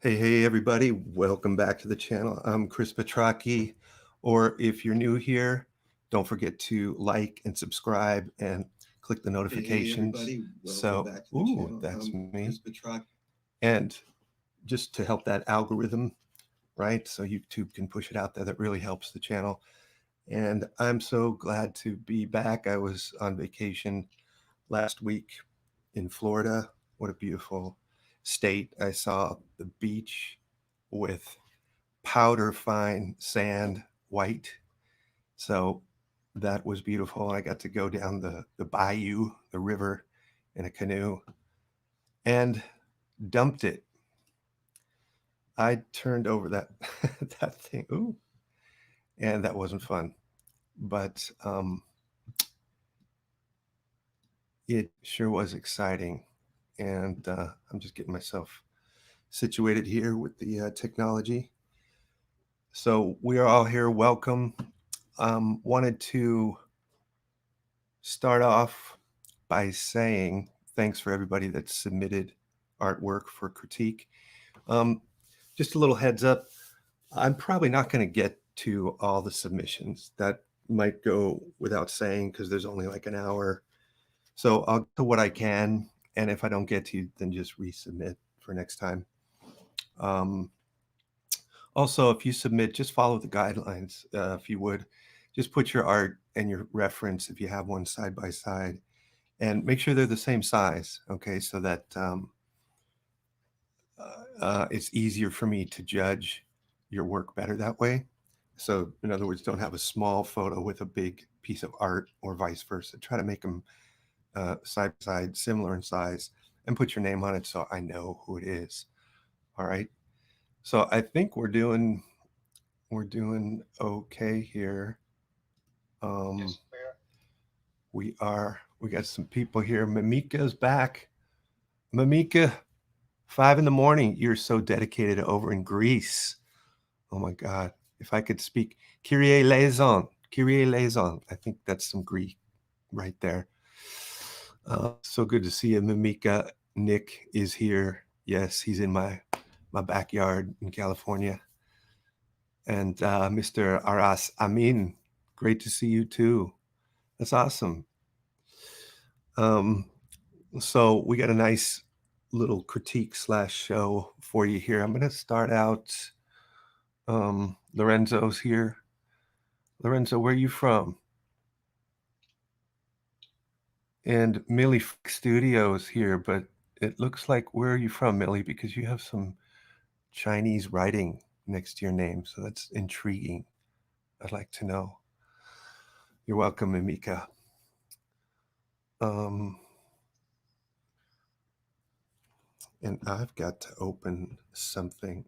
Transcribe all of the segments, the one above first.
Hey, everybody. Welcome back to the channel. I'm Chris Petracchi. Or if you're new here, don't forget to like and subscribe and click the notifications. That's me. And just to help that algorithm, right? So YouTube can push it out there. That really helps the channel. And I'm so glad to be back. I was on vacation last week in Florida. What a beautiful state. I saw the beach with powder fine sand, white. So that was beautiful. I got to go down the bayou, the river, in a canoe and dumped it. I turned over that that thing. Ooh, and that wasn't fun. But it sure was exciting. And I'm just getting myself situated here with the technology. So we are all here. Welcome. Wanted to start off by saying thanks for everybody that submitted artwork for critique. Just a little heads up, I'm probably not going to get to all the submissions. That might go without saying because there's only like an hour. So I'll get to what I can, and if I don't get to you, then just resubmit for next time. Also, if you submit, just follow the guidelines, if you would. Just put your art and your reference, if you have one, side by side, and make sure they're the same size, okay, so that it's easier for me to judge your work better that way. So, in other words, don't have a small photo with a big piece of art or vice versa. Try to make them side by side, similar in size, and put your name on it so I know who it is. All right. So I think we're doing okay here. Yes, We got some people here. Mamika's back. Mamika, 5 in the morning. You're so dedicated over in Greece. Oh my God. If I could speak Kyrie eleison. Kyrie eleison. I think that's some Greek right there. So good to see you, Mamika. Nick is here. Yes, he's in my backyard in California. And Mr. Aras Amin, great to see you too. That's awesome. So we got a nice little critique / show for you here. I'm going to start out. Lorenzo's here. Lorenzo, where are you from? And Millie Studios here, but it looks like, where are you from, Millie? Because you have some Chinese writing next to your name, so that's intriguing. I'd like to know. You're welcome, Mimika. And I've got to open something.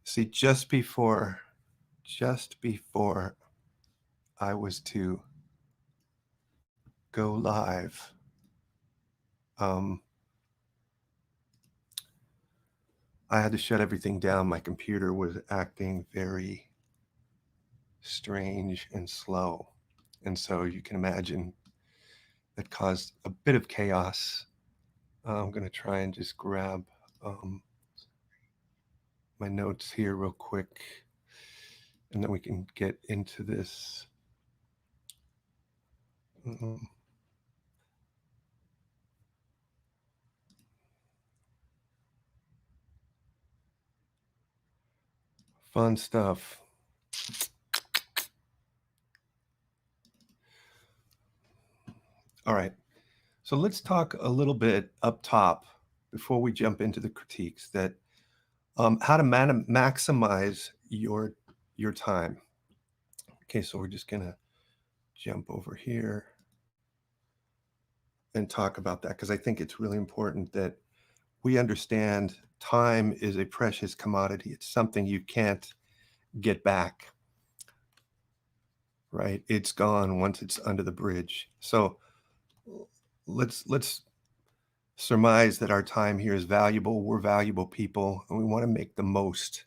See, just before I was to go live, I had to shut everything down. My computer was acting very strange and slow. And so you can imagine that caused a bit of chaos. I'm going to try and just grab my notes here real quick, and then we can get into this. Fun stuff. All right. So let's talk a little bit up top before we jump into the critiques, that how to maximize your time. Okay, so we're just gonna jump over here and talk about that, because I think it's really important that we understand time is a precious commodity. It's something you can't get back, right? It's gone once it's under the bridge. So let's surmise that our time here is valuable. We're valuable people, and we want to make the most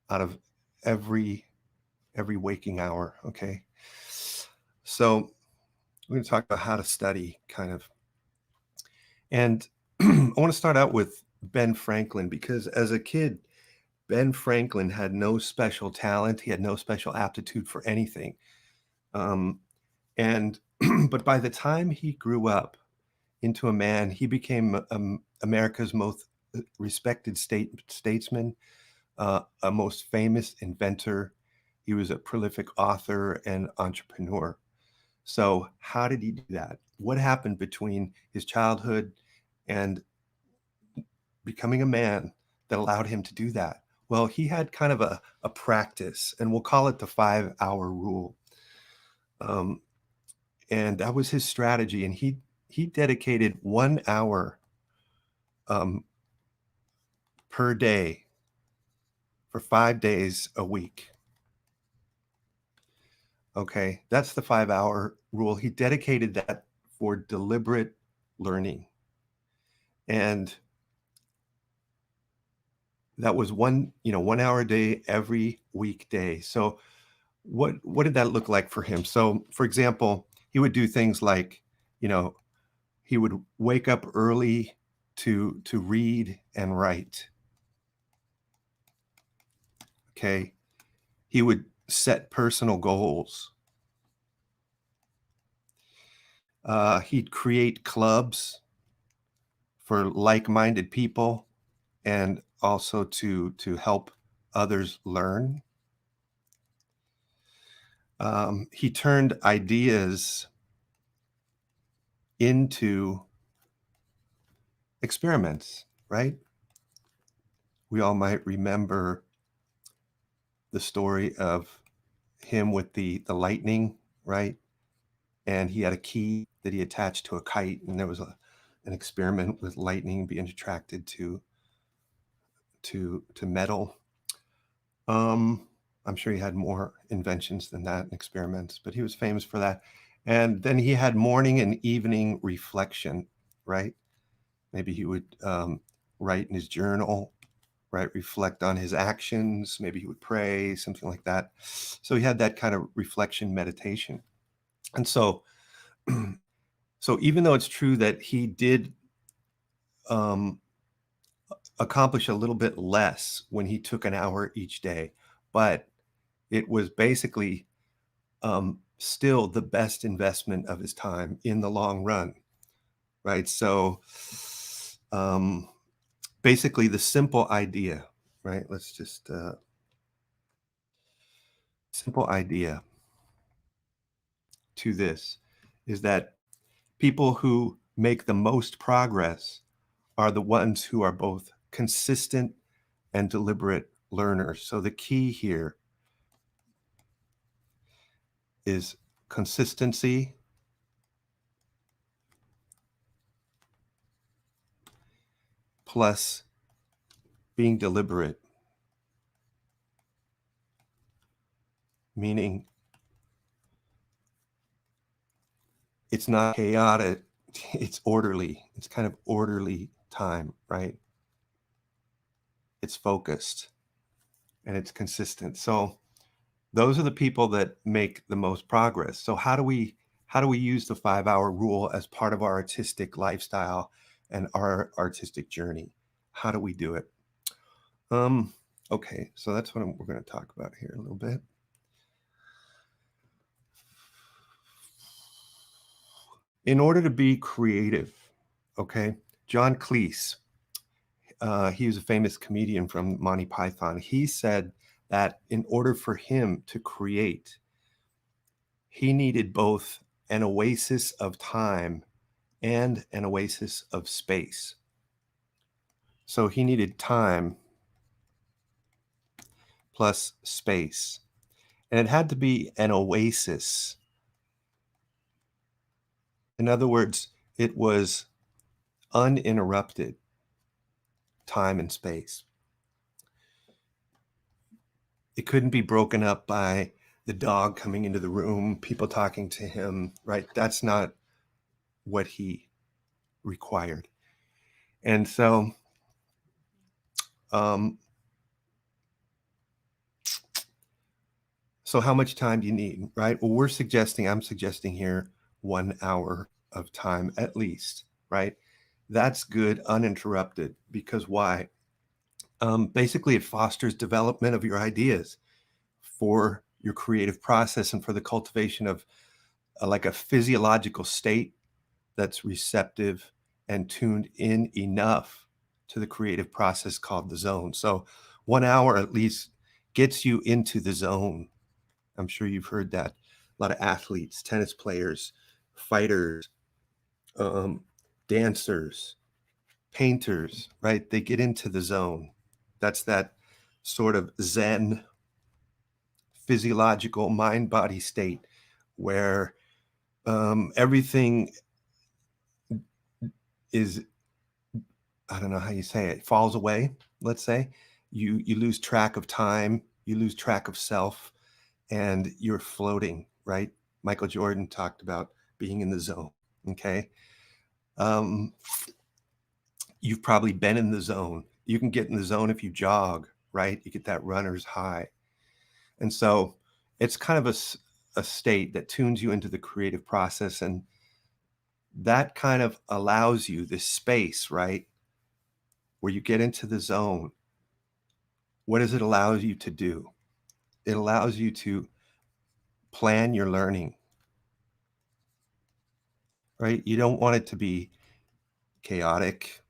out of every waking hour. Okay, so we're going to talk about how to study, kind of. And I want to start out with Ben Franklin, because as a kid, Ben Franklin had no special talent. He had no special aptitude for anything. And but by the time he grew up into a man, he became America's most respected statesman, a most famous inventor. He was a prolific author and entrepreneur. So how did he do that? What happened between his childhood and becoming a man that allowed him to do that? Well, he had kind of a practice, and we'll call it the 5-hour rule. And that was his strategy. And he dedicated 1 hour per day for 5 days a week. Okay, that's the 5-hour rule. He dedicated that for deliberate learning. And that was 1 hour a day every weekday. So what did that look like for him? So for example, he would do things like, he would wake up early to read and write. Okay. He would set personal goals. He'd create clubs for like-minded people and also to help others learn. He turned ideas into experiments, right? We all might remember the story of him with the lightning, right? And he had a key that he attached to a kite, and there was an experiment with lightning being attracted to metal. I'm sure he had more inventions than that and experiments, but he was famous for that. And then he had morning and evening reflection, right? Maybe he would write in his journal, right? Reflect on his actions. Maybe he would pray, something like that. So he had that kind of reflection meditation. And so, so even though it's true that he did accomplish a little bit less when he took an hour each day, but it was basically still the best investment of his time in the long run, right? So basically the simple idea, right? Let's just, simple idea to this is that people who make the most progress are the ones who are both consistent and deliberate learners. So the key here is consistency plus being deliberate, meaning it's not chaotic, it's orderly. It's kind of orderly time, right? It's focused and it's consistent. So those are the people that make the most progress. So how do we use the 5-hour rule as part of our artistic lifestyle and our artistic journey? How do we do it? Okay, so that's what we're going to talk about here a little bit. In order to be creative, okay, John Cleese, he was a famous comedian from Monty Python. He said that in order for him to create, he needed both an oasis of time and an oasis of space. So he needed time plus space. And it had to be an oasis. In other words, it was uninterrupted time and space. It couldn't be broken up by the dog coming into the room, people talking to him, right? That's not what he required. And so, so how much time do you need, right? Well, I'm suggesting here 1 hour of time at least, right? That's good uninterrupted, because why? Basically, it fosters development of your ideas for your creative process and for the cultivation of like a physiological state that's receptive and tuned in enough to the creative process called the zone. So 1 hour at least gets you into the zone. I'm sure you've heard that. A lot of athletes, tennis players, fighters, um, dancers, painters, right? They get into the zone. That's that sort of Zen physiological mind body state where everything is, I don't know how you say it, falls away. Let's say you lose track of time, you lose track of self, and you're floating, right? Michael Jordan talked about being in the zone. Okay. um, you've probably been in the zone. You can get in the zone if you jog, right? You get that runner's high. And so it's kind of a state that tunes you into the creative process, and that kind of allows you this space, right, where you get into the zone. What does it allow you to do? It allows you to plan your learning, right? You don't want it to be chaotic.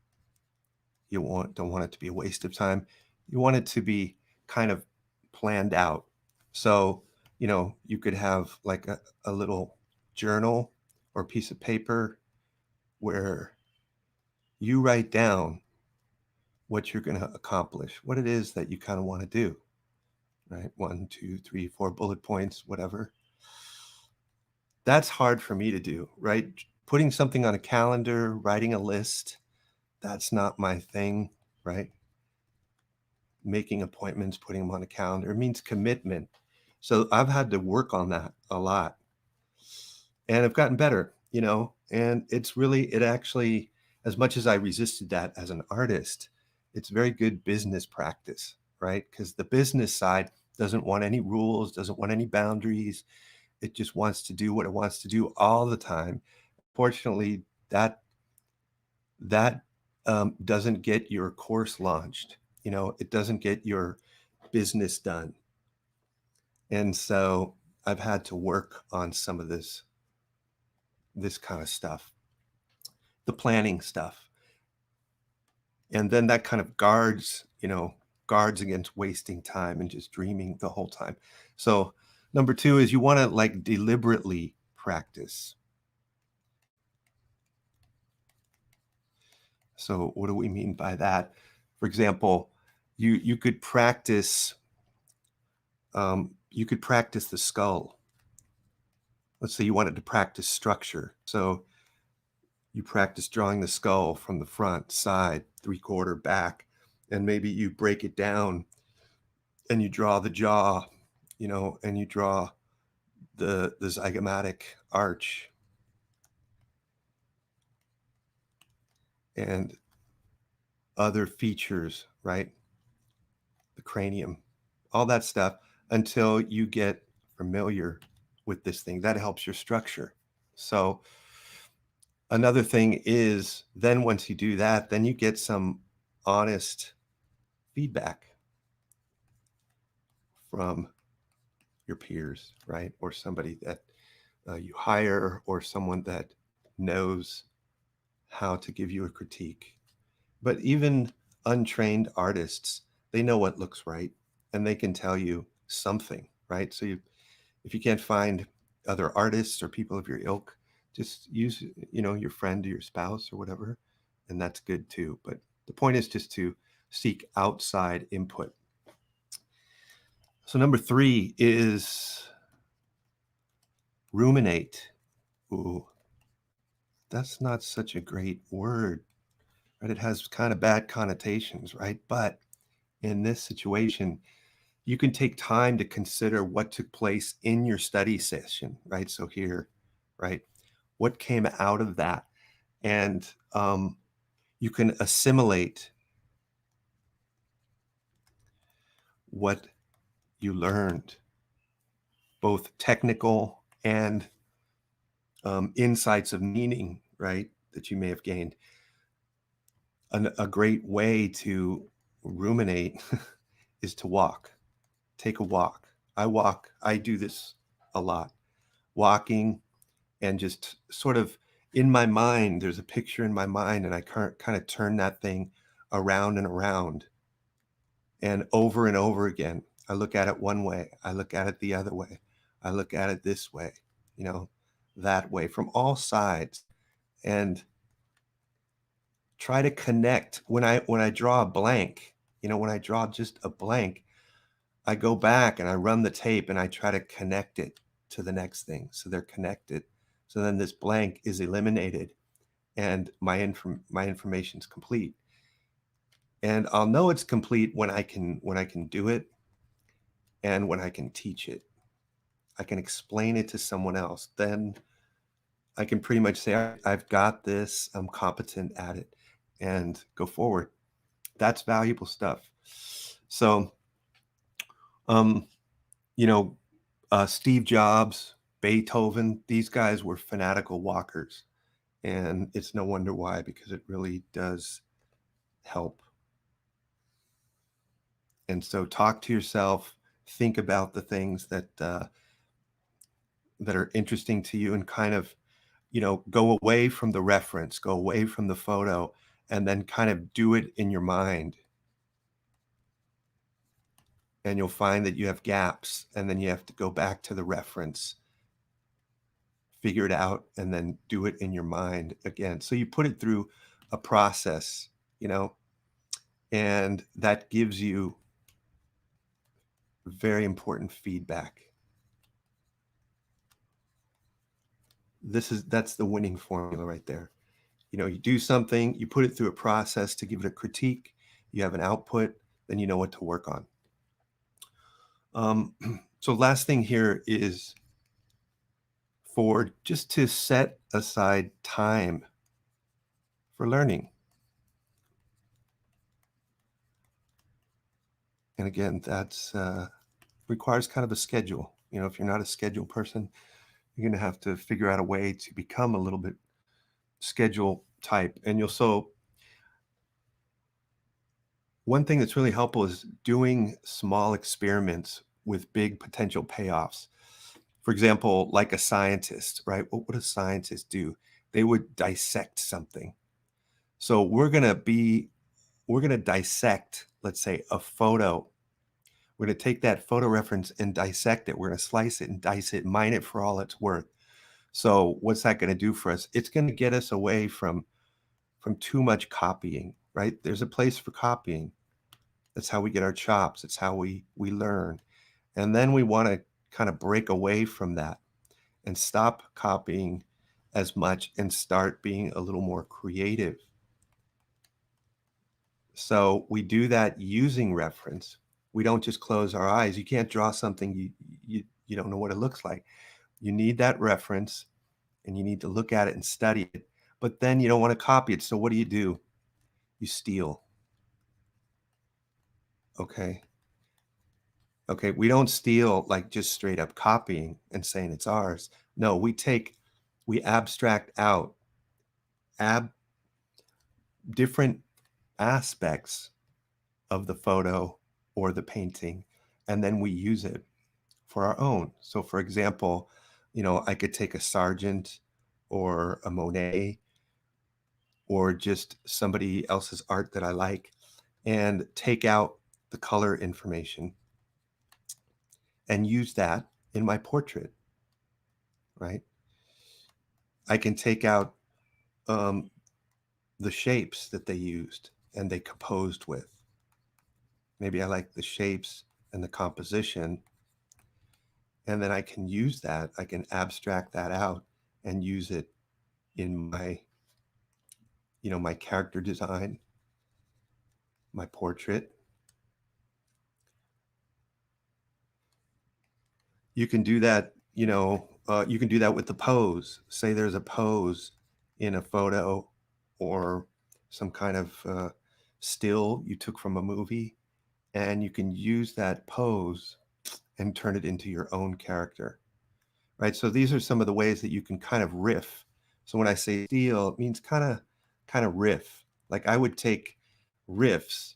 You don't want it to be a waste of time. You want it to be kind of planned out. So, you could have like a little journal or piece of paper where you write down what you're going to accomplish, what it is that you kind of want to do, right? 1, 2, 3, 4 bullet points, whatever. That's hard for me to do, right? Putting something on a calendar, writing a list, that's not my thing, right? Making appointments, putting them on a calendar, it means commitment. So I've had to work on that a lot. And I've gotten better, and it actually, as much as I resisted that as an artist, it's very good business practice, right? Because the business side doesn't want any rules, doesn't want any boundaries. It just wants to do what it wants to do all the time. Fortunately, that doesn't get your course launched. It doesn't get your business done. And so I've had to work on some of this kind of stuff, the planning stuff. And then that kind of guards against wasting time and just dreaming the whole time. So number 2 is you want to like deliberately practice. So what do we mean by that? For example, you could practice the skull. Let's say you wanted to practice structure. So you practice drawing the skull from the front, side, 3/4, back, and maybe you break it down and you draw the jaw, and you draw the zygomatic arch and other features, right? The cranium, all that stuff, until you get familiar with this thing. That helps your structure. So another thing is, then once you do that, then you get some honest feedback from your peers, right? Or somebody that you hire, or someone that knows how to give you a critique. But even untrained artists, they know what looks right, and they can tell you something, right? So if you can't find other artists or people of your ilk, just use, your friend or your spouse or whatever, and that's good too. But the point is just to seek outside input. So number 3 is ruminate. Ooh, that's not such a great word, right? It has kind of bad connotations, right? But in this situation, you can take time to consider what took place in your study session, right? So here, right, what came out of that? And you can assimilate what you learned, both technical and insights of meaning, right, that you may have gained. a great way to ruminate is to walk. Take a walk. I do this a lot. Walking and just sort of in my mind, there's a picture in my mind, and I kind of turn that thing around and around and over again. I look at it one way, I look at it the other way, I look at it this way, you know, that way, from all sides, and try to connect. When I draw a blank, when I draw just a blank, I go back and I run the tape and I try to connect it to the next thing, so they're connected. So then this blank is eliminated and my information's complete. And I'll know it's complete when I can do it and when I can teach it. I can explain it to someone else. Then I can pretty much say, I've got this, I'm competent at it, and go forward. That's valuable stuff. So, um, you know, Steve Jobs, Beethoven, these guys were fanatical walkers. And it's no wonder why, because it really does help. And so talk to yourself, think about the things that are interesting to you, and kind of, go away from the reference, go away from the photo, and then kind of do it in your mind. And you'll find that you have gaps, and then you have to go back to the reference, figure it out, and then do it in your mind again. So you put it through a process, and that gives you very important feedback. That's the winning formula right there. You do something, you put it through a process to give it a critique, you have an output, then you know what to work on. So last thing here is for just to set aside time for learning. And again, that's requires kind of a schedule. If you're not a schedule person, you're going to have to figure out a way to become a little bit schedule type. And one thing that's really helpful is doing small experiments with big potential payoffs. For example, like a scientist, right? What would a scientist do? They would dissect something. So we're going to dissect, let's say, a photo. We're going to take that photo reference and dissect it. We're going to slice it and dice it, mine it for all it's worth. So what's that going to do for us? It's going to get us away from too much copying, right? There's a place for copying. That's how we get our chops. It's how we learn. And then we want to kind of break away from that and stop copying as much and start being a little more creative. So we do that using reference. We don't just close our eyes. You can't draw something you don't know what it looks like. You need that reference, and you need to look at it and study it. But then you don't want to copy it. So what do? You steal. Okay. We don't steal like just straight up copying and saying it's ours. No, we abstract out different aspects of the photo or the painting, and then we use it for our own. So for example, I could take a Sargent or a Monet or just somebody else's art that I like and take out the color information and use that in my portrait, right? I can take out the shapes that they used and they composed with. Maybe I like the shapes and the composition, and then I can use that. I can abstract that out and use it in my, my character design, my portrait. You can do that, you can do that with the pose. Say there's a pose in a photo or some kind of still you took from a movie, and you can use that pose and turn it into your own character, right? So these are some of the ways that you can kind of riff. So when I say steal, it means kind of riff. Like I would take riffs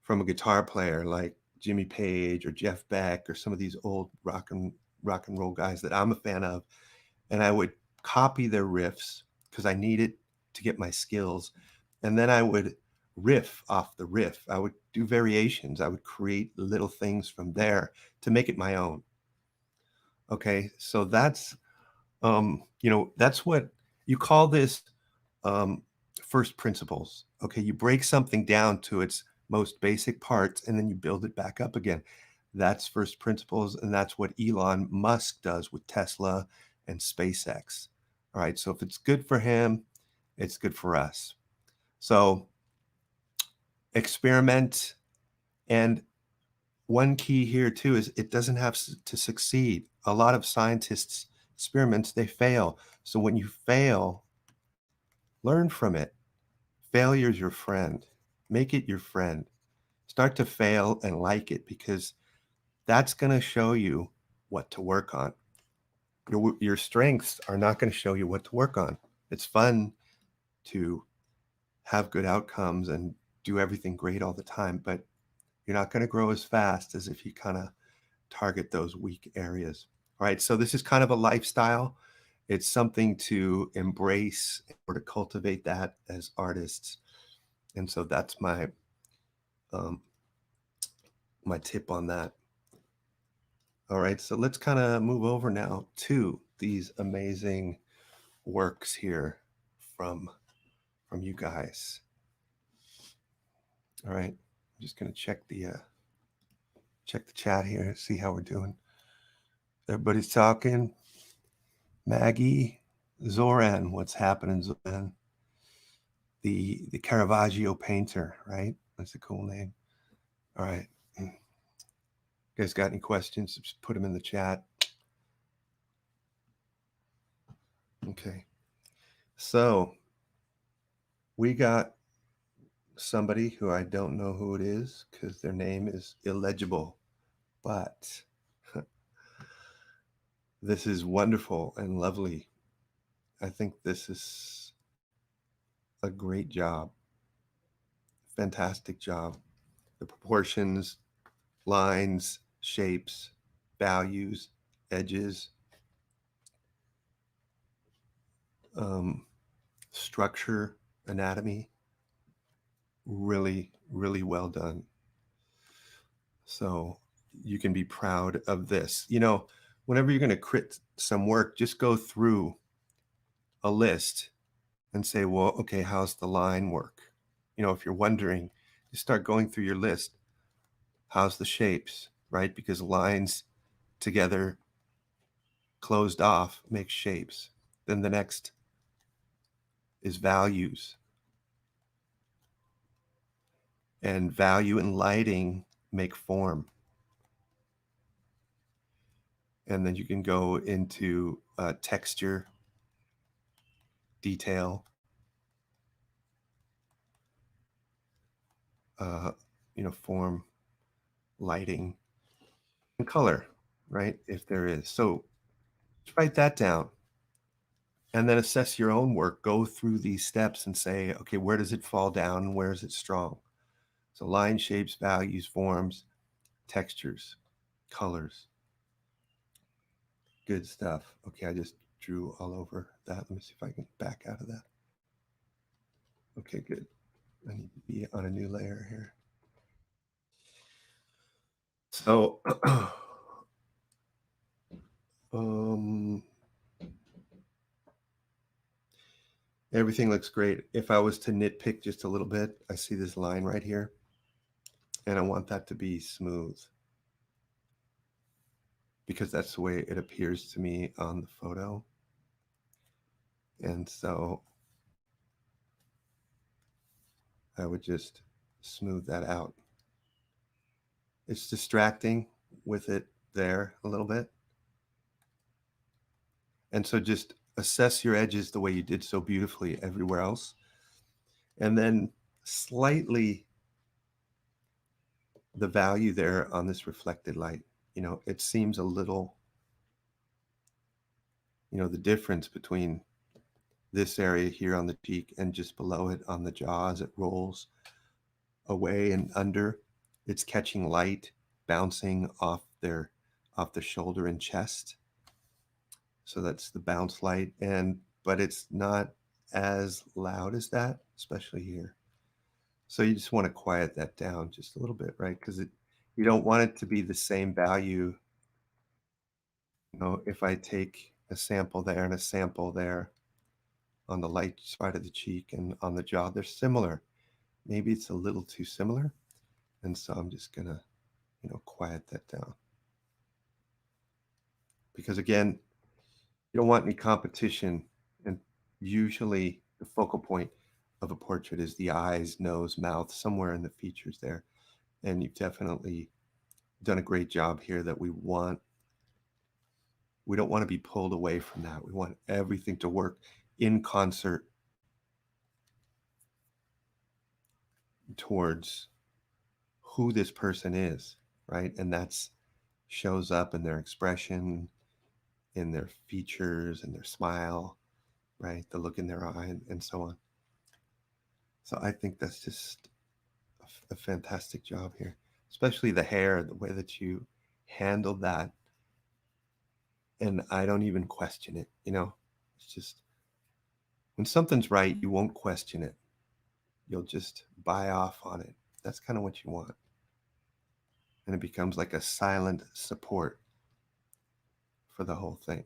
from a guitar player like Jimmy Page or Jeff Beck or some of these old rock and roll guys that I'm a fan of, and I would copy their riffs because I needed to get my skills. And then I would riff off the riff. I would do variations. I would create little things from there to make it my own. Okay, so that's that's what you call this um, first principles. Okay, you break something down to its most basic parts and then you build it back up again. That's first principles, and that's what Elon Musk does with Tesla and SpaceX. All right, so if it's good for him, it's good for us. So experiment, and one key here too is it doesn't have to succeed. A lot of scientists experiments, they fail. So when you fail, learn from it. Failure's your friend. Make it your friend. Start to fail and like it, because that's going to show you what to work on. Your strengths are not going to show you what to work on. It's fun to have good outcomes and do everything great all the time, but you're not going to grow as fast as if you kind of target those weak areas. All right, so this is kind of a lifestyle. It's something to embrace or to cultivate that as artists. And so that's my my tip on that. All right, so let's kind of move over now to these amazing works here from you guys. All right, I'm just gonna check the chat here, see how we're doing. Everybody's talking. Maggie, Zoran, what's happening, Zoran? The Caravaggio painter, right? That's a cool name. All right. You guys got any questions? Just put them in the chat. Okay. So we got somebody who I don't know who it is because their name is illegible, but this is wonderful and lovely. I think this is a great job. Fantastic job. The proportions, lines, shapes, values, edges, structure, anatomy, really, really well done. So you can be proud of this. Whenever you're going to crit some work, just go through a list and say, well, okay, how's the line work? If you're wondering, you start going through your list. How's the shapes, right? Because lines together, closed off, make shapes. Then the next is values. And value and lighting make form. And then you can go into texture, detail, form, lighting, and color, right? If there is. So write that down and then assess your own work. Go through these steps and say, okay, where does it fall down? Where is it strong? So line, shapes, values, forms, textures, colors. Good stuff. Okay, I just drew all over that. Let me see if I can back out of that. Okay, good. I need to be on a new layer here. So, everything looks great. If I was to nitpick just a little bit, I see this line right here, and I want that to be smooth because that's the way it appears to me on the photo. And so I would just smooth that out. It's distracting with it there a little bit. And so just assess your edges the way you did so beautifully everywhere else. And then slightly the value there on this reflected light, it seems a little, the difference between this area here on the cheek and just below it on the jaw as it rolls away and under. It's catching light bouncing off their shoulder and chest. So that's the bounce light, but it's not as loud as that, especially here. So you just want to quiet that down just a little bit, right? Because you don't want it to be the same value. If I take a sample there and a sample there on the light side of the cheek and on the jaw, they're similar. Maybe it's a little too similar. And so I'm just going to, quiet that down. Because again, you don't want any competition. And usually the focal point of a portrait is the eyes, nose, mouth, somewhere in the features there. And you've definitely done a great job here that we don't want to be pulled away from that. We want everything to work in concert towards who this person is, right? And that's shows up in their expression, in their features, in their smile, right? The look in their eye, and so on. So I think that's just a fantastic job here, especially the hair, the way that you handled that. And I don't even question it, It's just when something's right, you won't question it. You'll just buy off on it. That's kind of what you want. And it becomes like a silent support for the whole thing.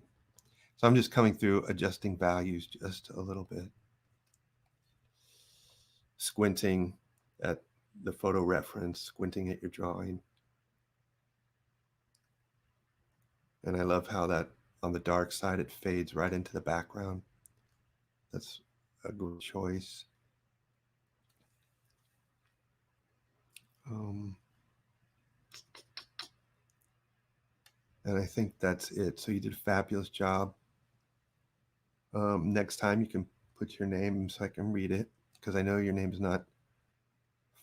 So I'm just coming through adjusting values just a little bit. Squinting at the photo reference, squinting at your drawing. And I love how that on the dark side, it fades right into the background. That's a good choice. And I think that's it. So you did a fabulous job. Next time you can put your name so I can read it, because I know your name's not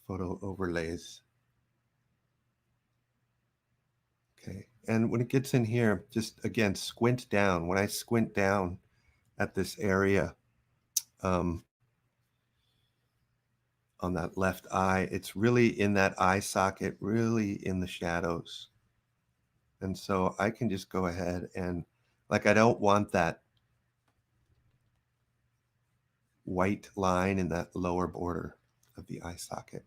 photo overlays. Okay. And when it gets in here, just again, squint down. When I squint down at this area on that left eye, it's really in that eye socket, really in the shadows. And so I can just go ahead and, like, I don't want that white line in that lower border of the eye socket,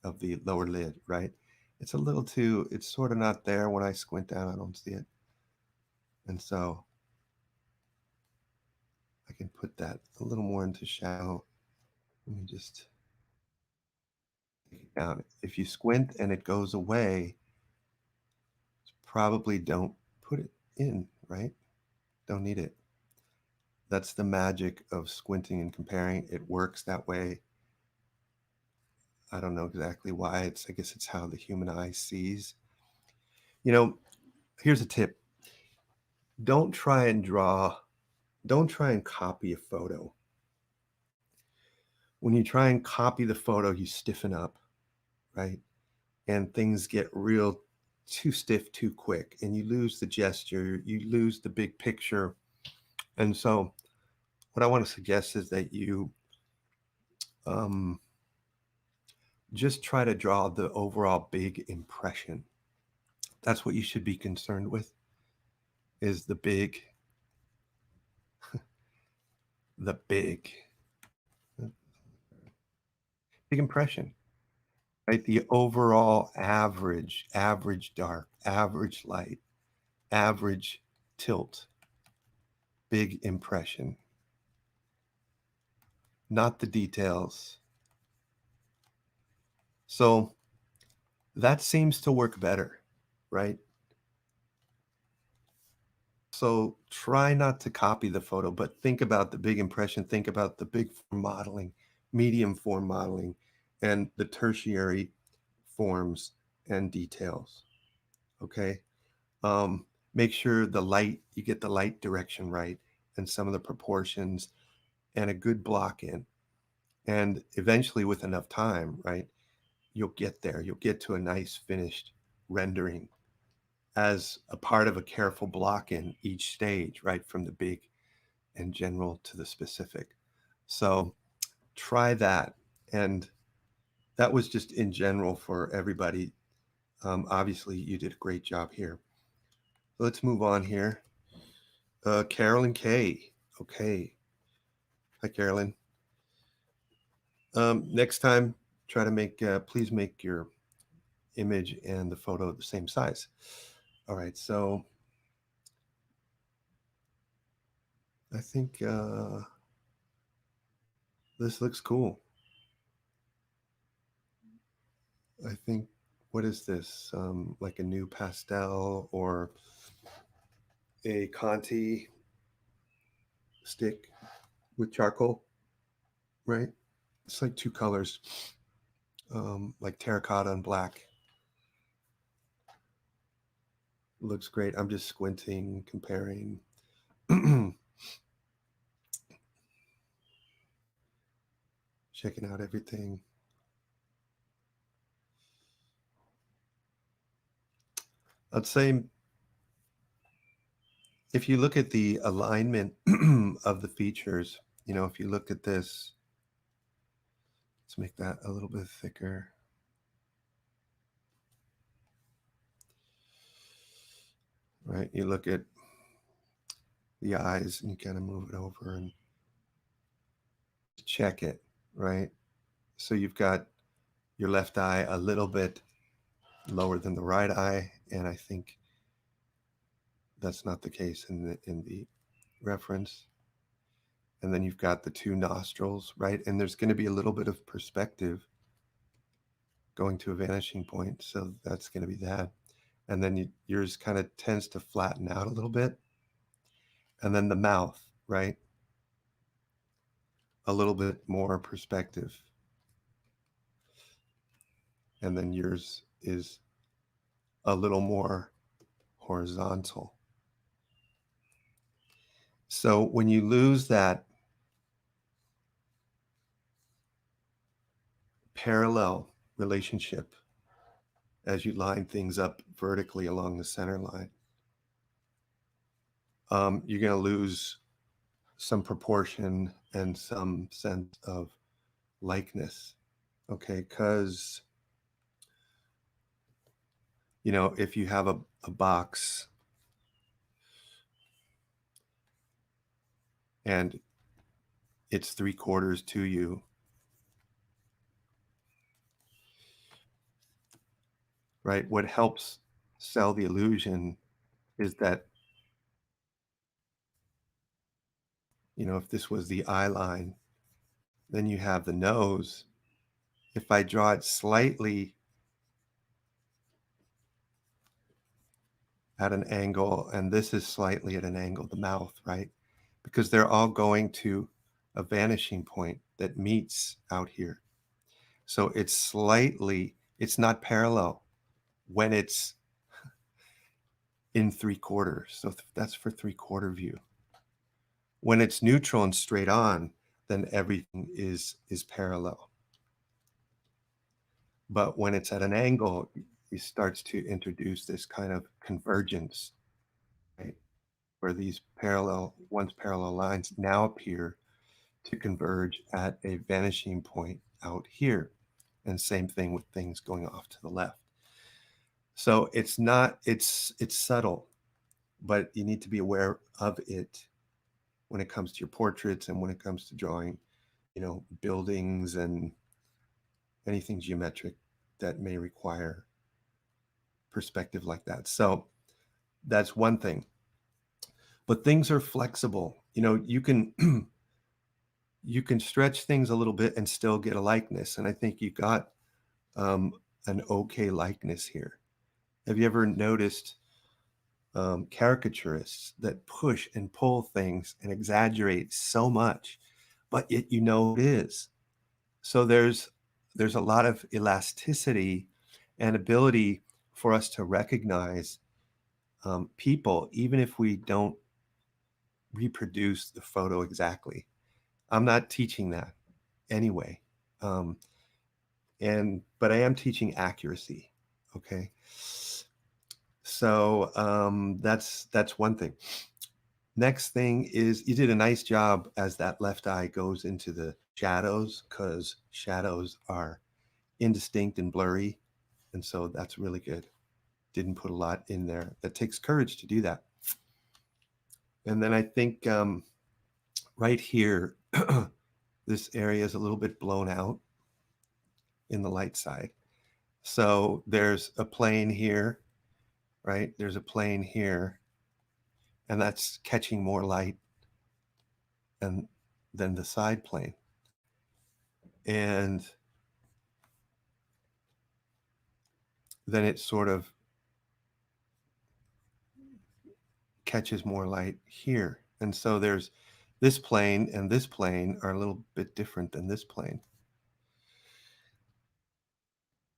of the lower lid, right? It's a little too, it's sort of not there. When I squint down, I don't see it. And so I can put that a little more into shadow. Let me just take it down. If you squint and it goes away, probably don't put it in, right? Don't need it. That's the magic of squinting and comparing. It works that way. I don't know exactly why. I guess it's how the human eye sees. Here's a tip. Don't try and copy a photo. When you try and copy the photo, you stiffen up, right? And things get real too stiff too quick, and you lose the gesture, you lose the big picture. And so what I want to suggest is that you just try to draw the overall big impression. That's what you should be concerned with, is the big impression, right? The overall average dark, average light, average tilt, big impression, not the details. So that seems to work better, right? So try not to copy the photo, but think about the big impression, think about the big form modeling, medium form modeling, and the tertiary forms and details. Okay. Make sure you get the light direction right, and some of the proportions, and a good block in. And eventually, with enough time, right, you'll get there. You'll get to a nice finished rendering as a part of a careful block in each stage, right, from the big and general to the specific. So try that. And that was just in general for everybody. Obviously, you did a great job here. Let's move on here. Carolyn K. Okay. Hi, Carolyn. Next time, try to make, please make your image and the photo the same size. All right, so I think this looks cool. I think, what is this? Like a new pastel or a Conti stick with charcoal, right? It's like two colors, like terracotta and black. Looks great. I'm just squinting, comparing. Checking out everything. I'd say if you look at the alignment of the features, if you look at this, let's make that a little bit thicker. Right? You look at the eyes and you kind of move it over and check it, right? So you've got your left eye a little bit lower than the right eye, and I think that's not the case in the reference. And then you've got the two nostrils, right? And there's going to be a little bit of perspective going to a vanishing point, so that's going to be that. And then yours kind of tends to flatten out a little bit. And then the mouth, right? A little bit more perspective. And then yours is a little more horizontal. So when you lose that parallel relationship as you line things up vertically along the center line, you're going to lose some proportion and some sense of likeness. Okay, because if you have a box and it's 3/4 to you, right? What helps sell the illusion is that, if this was the eye line, then you have the nose. If I draw it slightly at an angle, and this is slightly at an angle, the mouth, right? Because they're all going to a vanishing point that meets out here. So it's not parallel when it's in 3/4. So that's for 3/4 view. When it's neutral and straight on, then everything is parallel. But when it's at an angle, it starts to introduce this kind of convergence, right? Where these once parallel lines now appear to converge at a vanishing point out here. And same thing with things going off to the left. So it's subtle, but you need to be aware of it when it comes to your portraits and when it comes to drawing, buildings and anything geometric that may require perspective like that. So that's one thing. But things are flexible. You can you can stretch things a little bit and still get a likeness. And I think you got an okay likeness here. Have you ever noticed caricaturists that push and pull things and exaggerate so much, but yet it is? So there's a lot of elasticity and ability for us to recognize people, even if we don't reproduce the photo exactly. I'm not teaching that anyway. But I am teaching accuracy. Okay. So that's one thing. Next thing is you did a nice job as that left eye goes into the shadows, because shadows are indistinct and blurry. And so that's really good. Didn't put a lot in there. That takes courage to do that. And then I think right here, this area is a little bit blown out in the light side. So there's a plane here, right? There's a plane here, and that's catching more light and than the side plane. And then it sort of catches more light here. And so there's this plane and this plane are a little bit different than this plane.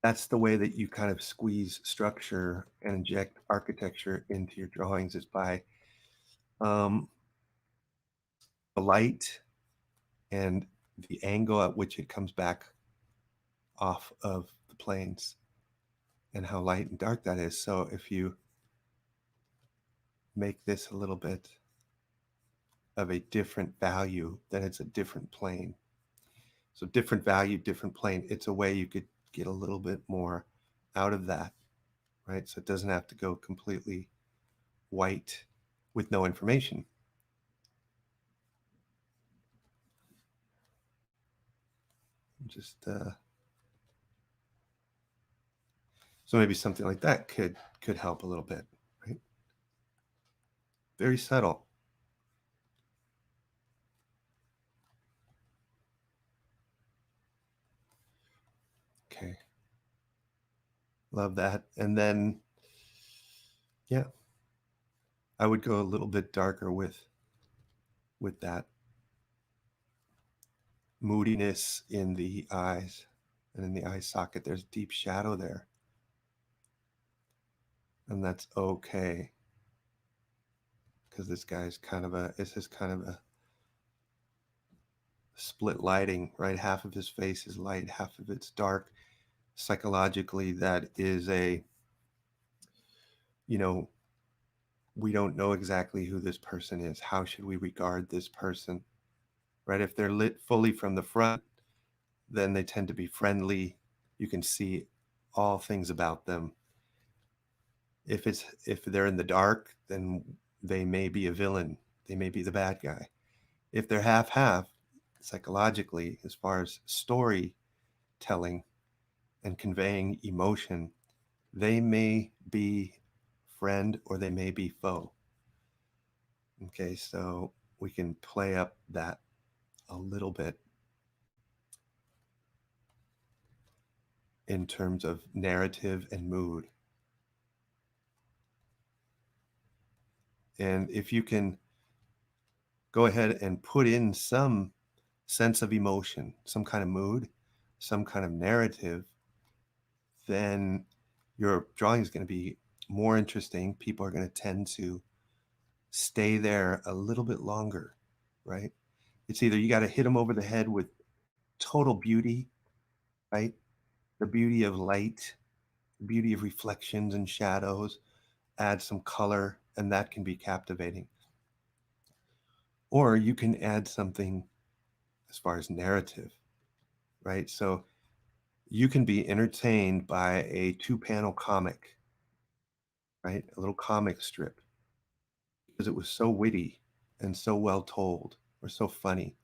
That's the way that you kind of squeeze structure and inject architecture into your drawings, is by um, the light and the angle at which it comes back off of the planes and how light and dark that is. So if you make this a little bit of a different value, then it's a different plane. So different value, different plane. It's a way you could get a little bit more out of that, right? So it doesn't have to go completely white with no information. Just so maybe something like that could help a little bit, right? Very subtle. Okay. Love that. And then, yeah, I would go a little bit darker with that moodiness in the eyes and in the eye socket. There's deep shadow there. And that's okay. Because this is kind of a split lighting, right? Half of his face is light, half of it's dark. Psychologically, that is we don't know exactly who this person is. How should we regard this person, right? If they're lit fully from the front, then they tend to be friendly. You can see all things about them. If they're in the dark, then they may be a villain. They may be the bad guy. If they're half, psychologically, as far as storytelling and conveying emotion, they may be friend or they may be foe. Okay, so we can play up that a little bit in terms of narrative and mood. And if you can go ahead and put in some sense of emotion, some kind of mood, some kind of narrative, then your drawing is going to be more interesting. People are going to tend to stay there a little bit longer, right? It's either you got to hit them over the head with total beauty, right? The beauty of light, the beauty of reflections and shadows, add some color, and that can be captivating. Or you can add something as far as narrative, right? So you can be entertained by a 2-panel comic, right? A little comic strip, because it was so witty and so well told or so funny.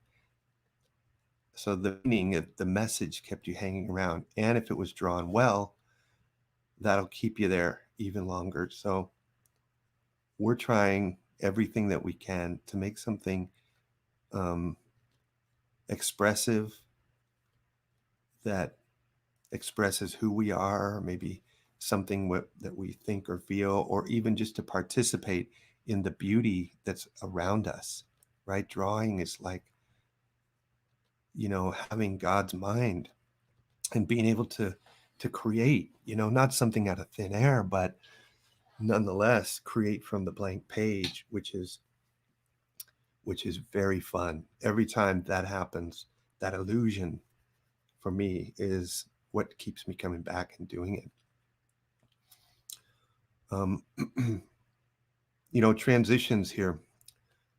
So the meaning of the message kept you hanging around. And if it was drawn well, that'll keep you there even longer. So we're trying everything that we can to make something expressive, that expresses who we are, maybe something that we think or feel, or even just to participate in the beauty that's around us, right? Drawing is like, having God's mind and being able to create, not something out of thin air, but nonetheless create from the blank page, which is very fun. Every time that happens, that illusion for me is what keeps me coming back and doing it. Transitions here.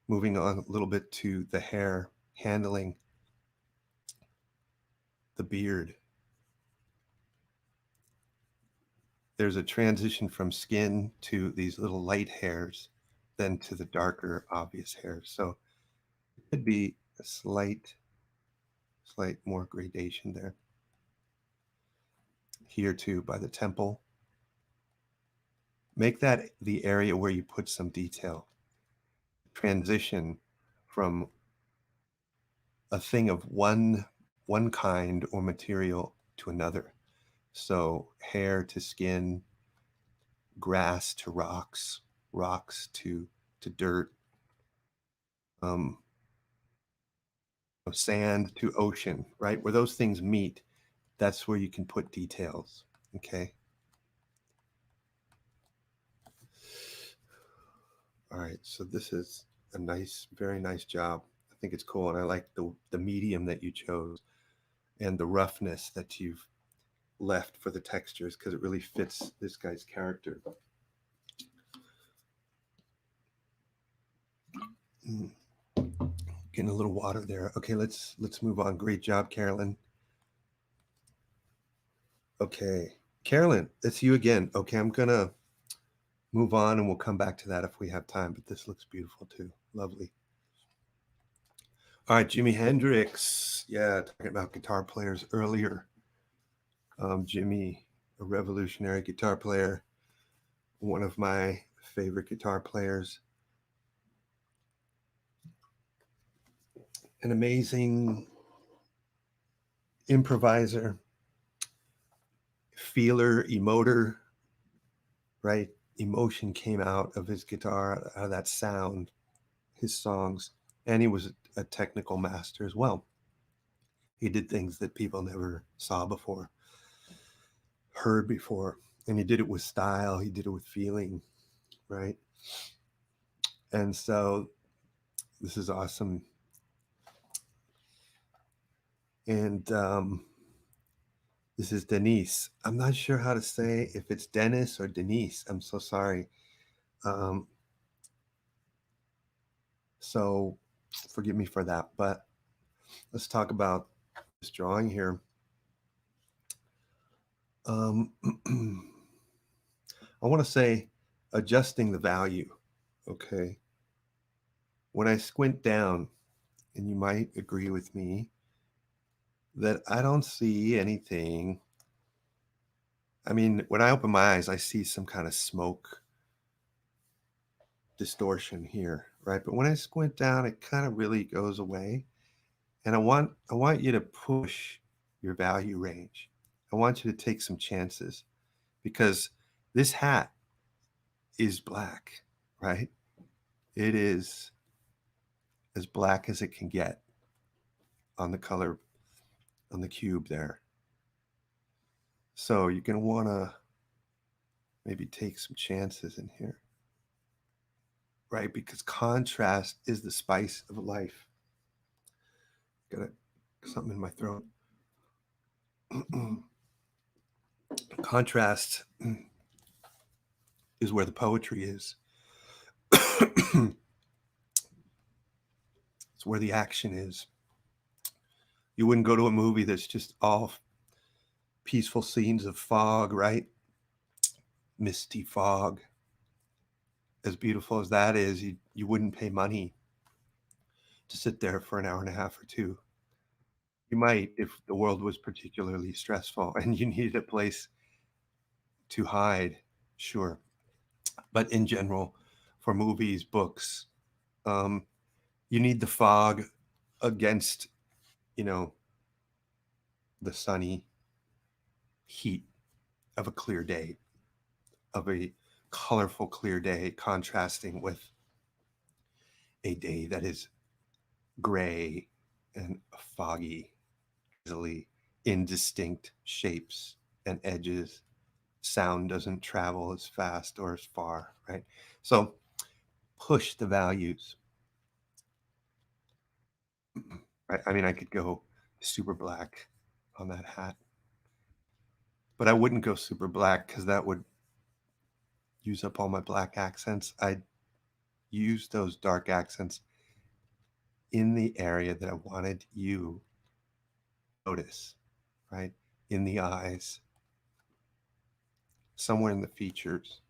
moving on a little bit to the hair, handling the beard. There's a transition from skin to these little light hairs, then to the darker, obvious hairs. So it could be a slight more gradation there. Here too, by the temple. Make that the area where you put some detail. Transition from a thing of one kind or material to another. So hair to skin, grass to rocks, rocks to dirt, sand to ocean, right? Where those things meet, that's where you can put details. Okay. All right. So this is a nice, very nice job. I think it's cool, and I like the medium that you chose and the roughness that you've left for the textures because it really fits this guy's character. Getting a little water there. Okay, let's move on. Great job, Carolyn. Okay, Carolyn, it's you again. Okay, I'm gonna move on and we'll come back to that if we have time, but this looks beautiful too. Lovely. All right, Jimi Hendrix. Yeah, talking about guitar players earlier. Jimi, a revolutionary guitar player, one of my favorite guitar players. An amazing improviser, feeler, emoter, right? Emotion came out of his guitar, out of that sound, his songs. And he was a technical master as well. He did things that people never saw before, heard before. And he did it with style, he did it with feeling, right? And so this is awesome. And this is Denise. I'm not sure how to say if it's Dennis or Denise. I'm so sorry. So forgive me for that. But let's talk about this drawing here. I want to say adjusting the value. Okay. When I squint down, and you might agree with me, that I don't see anything. I mean, when I open my eyes, I see some kind of smoke distortion here, right? But when I squint down, it kind of really goes away. And I want you to push your value range. I want you to take some chances because this hat is black, right? It is as black as it can get on the color on the cube there. So you're going to want to maybe take some chances in here, right? Because contrast is the spice of life. Got something in my throat. Contrast is where the poetry is. It's where the action is. You wouldn't go to a movie that's just all peaceful scenes of fog, right? Misty fog. As beautiful as that is, you wouldn't pay money to sit there for an hour and a half or two. You might if the world was particularly stressful and you needed a place to hide, sure. But in general, for movies, books, you need the fog against, the sunny heat of a clear day, of a colorful, clear day, contrasting with a day that is gray and foggy, easily indistinct shapes and edges. Sound doesn't travel as fast or as far, right? So push the values. Right? I mean, I could go super black on that hat, but I wouldn't go super black because that would use up all my black accents. I'd use those dark accents in the area that I wanted you to notice, right? In the eyes, somewhere in the features,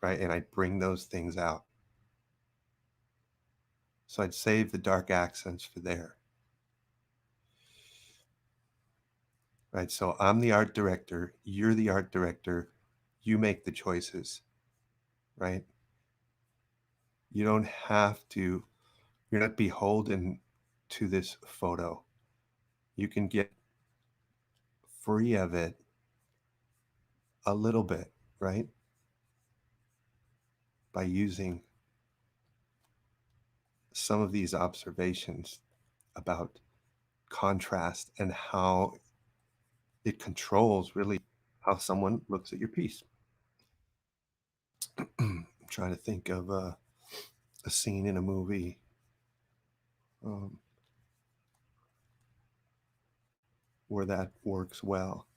right? And I'd bring those things out. So I'd save the dark accents for there, right? So I'm the art director, you're the art director, you make the choices, right? You don't have to, you're not beholden to this photo. You can get free of it a little bit, right? By using some of these observations about contrast and how it controls really how someone looks at your piece. I'm trying to think of a scene in a movie um, where that works well.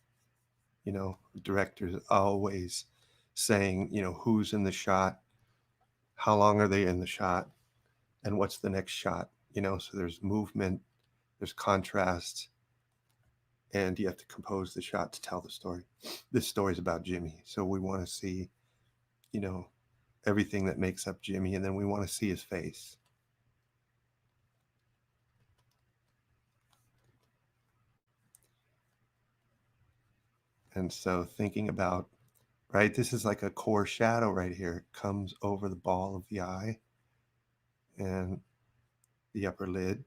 You know, directors always saying, you know, who's in the shot, how long are they in the shot, and what's the next shot. You know, so there's movement, there's contrast, and you have to compose the shot to tell the story. This story's about Jimmy, so we want to see, you know, everything that makes up Jimmy, and then we want to see his face. And so thinking about, right, this is like a core shadow right here. It comes over the ball of the eye and the upper lid.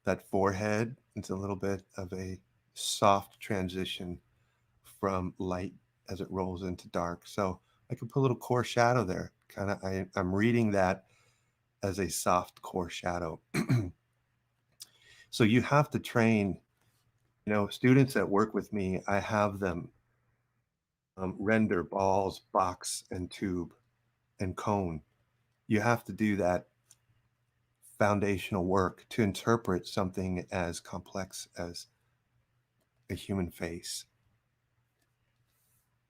That forehead, it's a little bit of a soft transition from light as it rolls into dark. So I could put a little core shadow there. Kind of, I'm reading that as a soft core shadow. So you have to train, you know, students that work with me, I have them render balls, box, and tube and cone. You have to do that foundational work to interpret something as complex as a human face,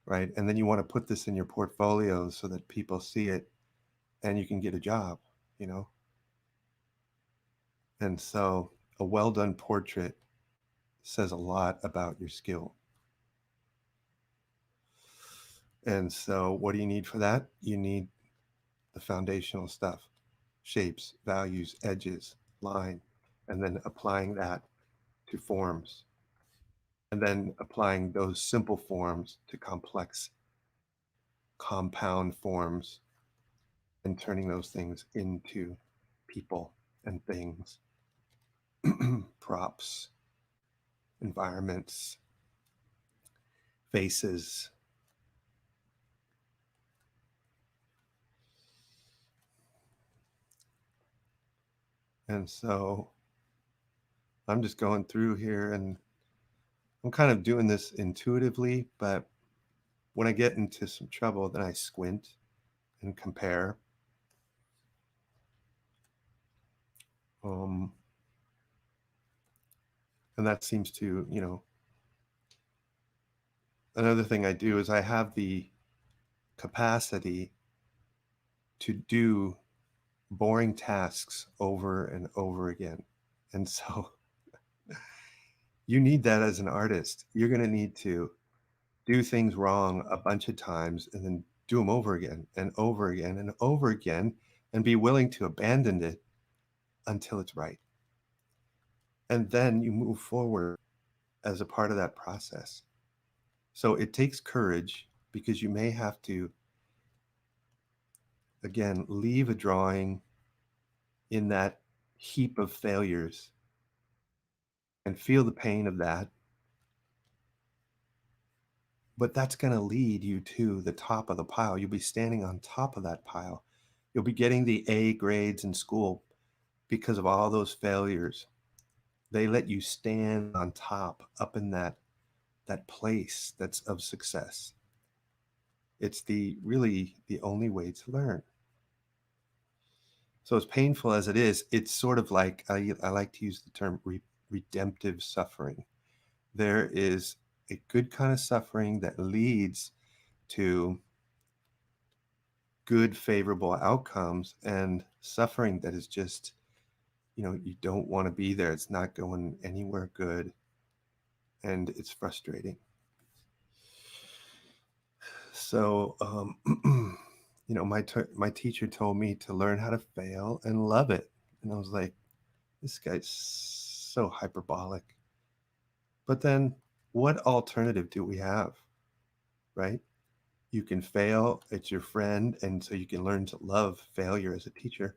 right? And then you want to put this in your portfolio so that people see it and you can get a job, you know? And so a well done portrait says a lot about your skill. And so what do you need for that? You need the foundational stuff: shapes, values, edges, line, and then applying that to forms. And then applying those simple forms to complex compound forms and turning those things into people and things, props, environments, faces. And so I'm just going through here and I'm kind of doing this intuitively, but when I get into some trouble, then I squint and compare. Um, and that seems to, you know, another thing I do is I have the capacity to do boring tasks over and over again. And so you need that as an artist. You're going to need to do things wrong a bunch of times and then do them over again and over again and over again and be willing to abandon it until it's right. And then you move forward as a part of that process. So it takes courage because you may have to, again, leave a drawing in that heap of failures and feel the pain of that. But that's going to lead you to the top of the pile. You'll be standing on top of that pile. You'll be getting the A grades in school because of all those failures. They let you stand on top, up in that place that's of success. It's really the only way to learn. So as painful as it is, it's sort of like, I like to use the term redemptive suffering. There is a good kind of suffering that leads to good, favorable outcomes, and suffering that is just you don't want to be there. It's not going anywhere good, and it's frustrating. So, my teacher told me to learn how to fail and love it, and I was like, this guy's so hyperbolic. But then, what alternative do we have, right? You can fail; it's your friend, and so you can learn to love failure as a teacher,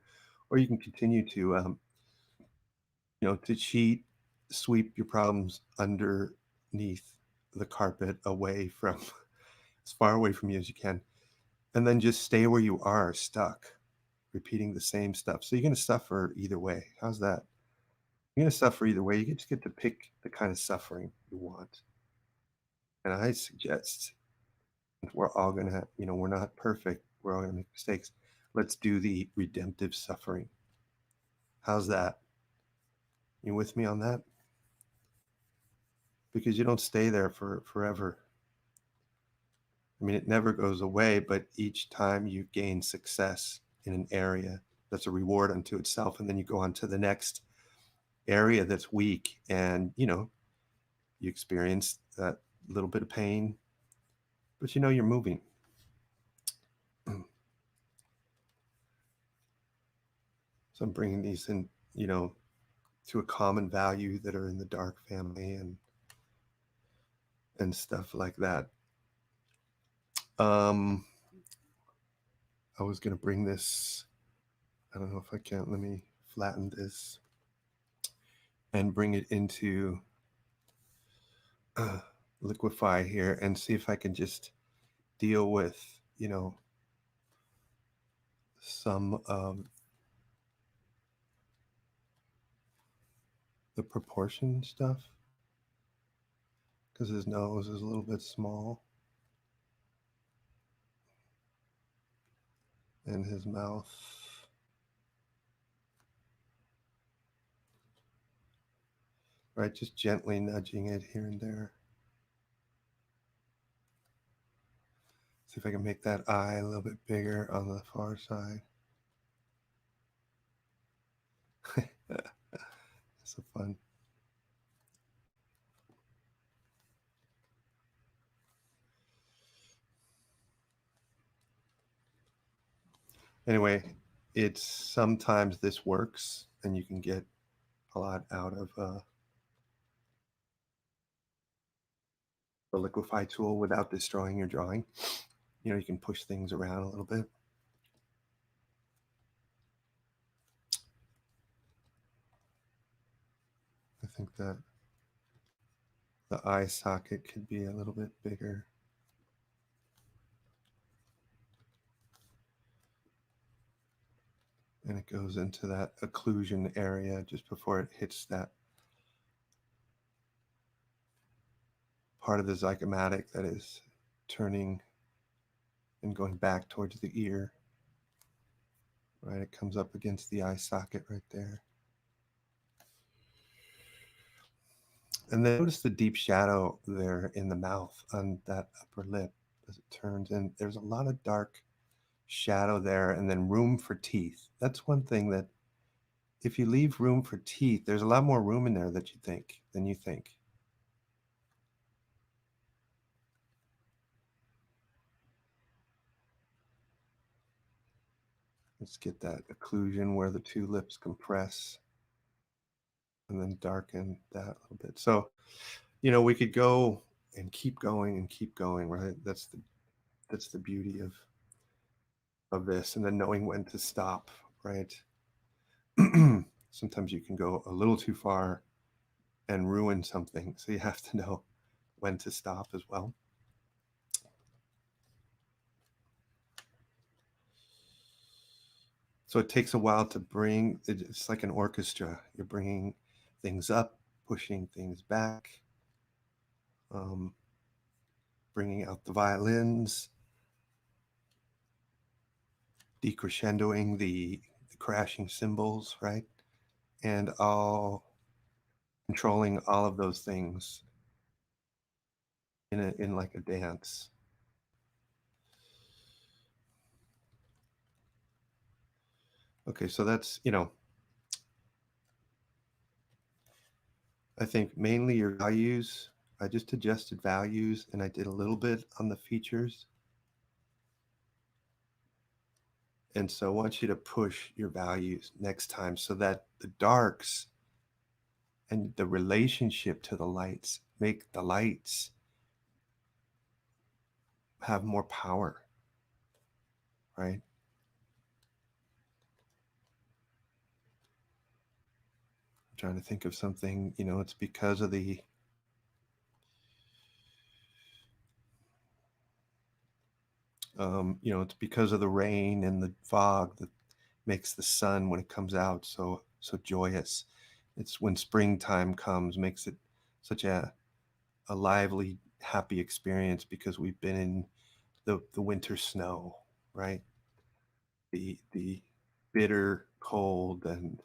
or you can continue to, to cheat, sweep your problems underneath the carpet, away from as far away from you as you can, and then just stay where you are, stuck, repeating the same stuff. So you're going to suffer either way. How's that? You're going to suffer either way. You just get to pick the kind of suffering you want. And I suggest we're all going to, we're not perfect. We're all going to make mistakes. Let's do the redemptive suffering. How's that? You with me on that? Because you don't stay there for forever. I mean, it never goes away, but each time you gain success in an area, that's a reward unto itself. And then you go on to the next area that's weak, and, you experience that little bit of pain, but you're moving. So I'm bringing these in, to a common value that are in the dark family and stuff like that. I was going to bring this. I don't know if I can. Let me flatten this and bring it into liquefy here and see if I can just deal with, some of the proportion stuff, because his nose is a little bit small and his mouth, right, just gently nudging it here and there. See if I can make that eye a little bit bigger on the far side. So fun. Anyway, it's sometimes this works and you can get a lot out of the liquefy tool without destroying your drawing. You can push things around a little bit. I think that the eye socket could be a little bit bigger. And it goes into that occlusion area just before it hits that part of the zygomatic that is turning and going back towards the ear. Right, it comes up against the eye socket right there. And then notice the deep shadow there in the mouth on that upper lip as it turns in. There's a lot of dark shadow there, and then room for teeth. That's one thing that if you leave room for teeth, there's a lot more room in there than you think. Let's get that occlusion where the two lips compress and then darken that a little bit. So, we could go and keep going, right? That's the beauty of this, and then knowing when to stop, right? Sometimes you can go a little too far and ruin something, so you have to know when to stop as well. So it takes a while to bring, it's like an orchestra. You're bringing things up, pushing things back, bringing out the violins, decrescendoing the crashing cymbals, right? And all controlling all of those things in like a dance. Okay, so that's, I think mainly your values. I just adjusted values and I did a little bit on the features. And so I want you to push your values next time so that the darks and the relationship to the lights make the lights have more power, right? I'm trying to think of something, it's because of the it's because of the rain and the fog that makes the sun when it comes out so joyous. It's when springtime comes, makes it such a lively, happy experience because we've been in the winter snow, right? The bitter cold and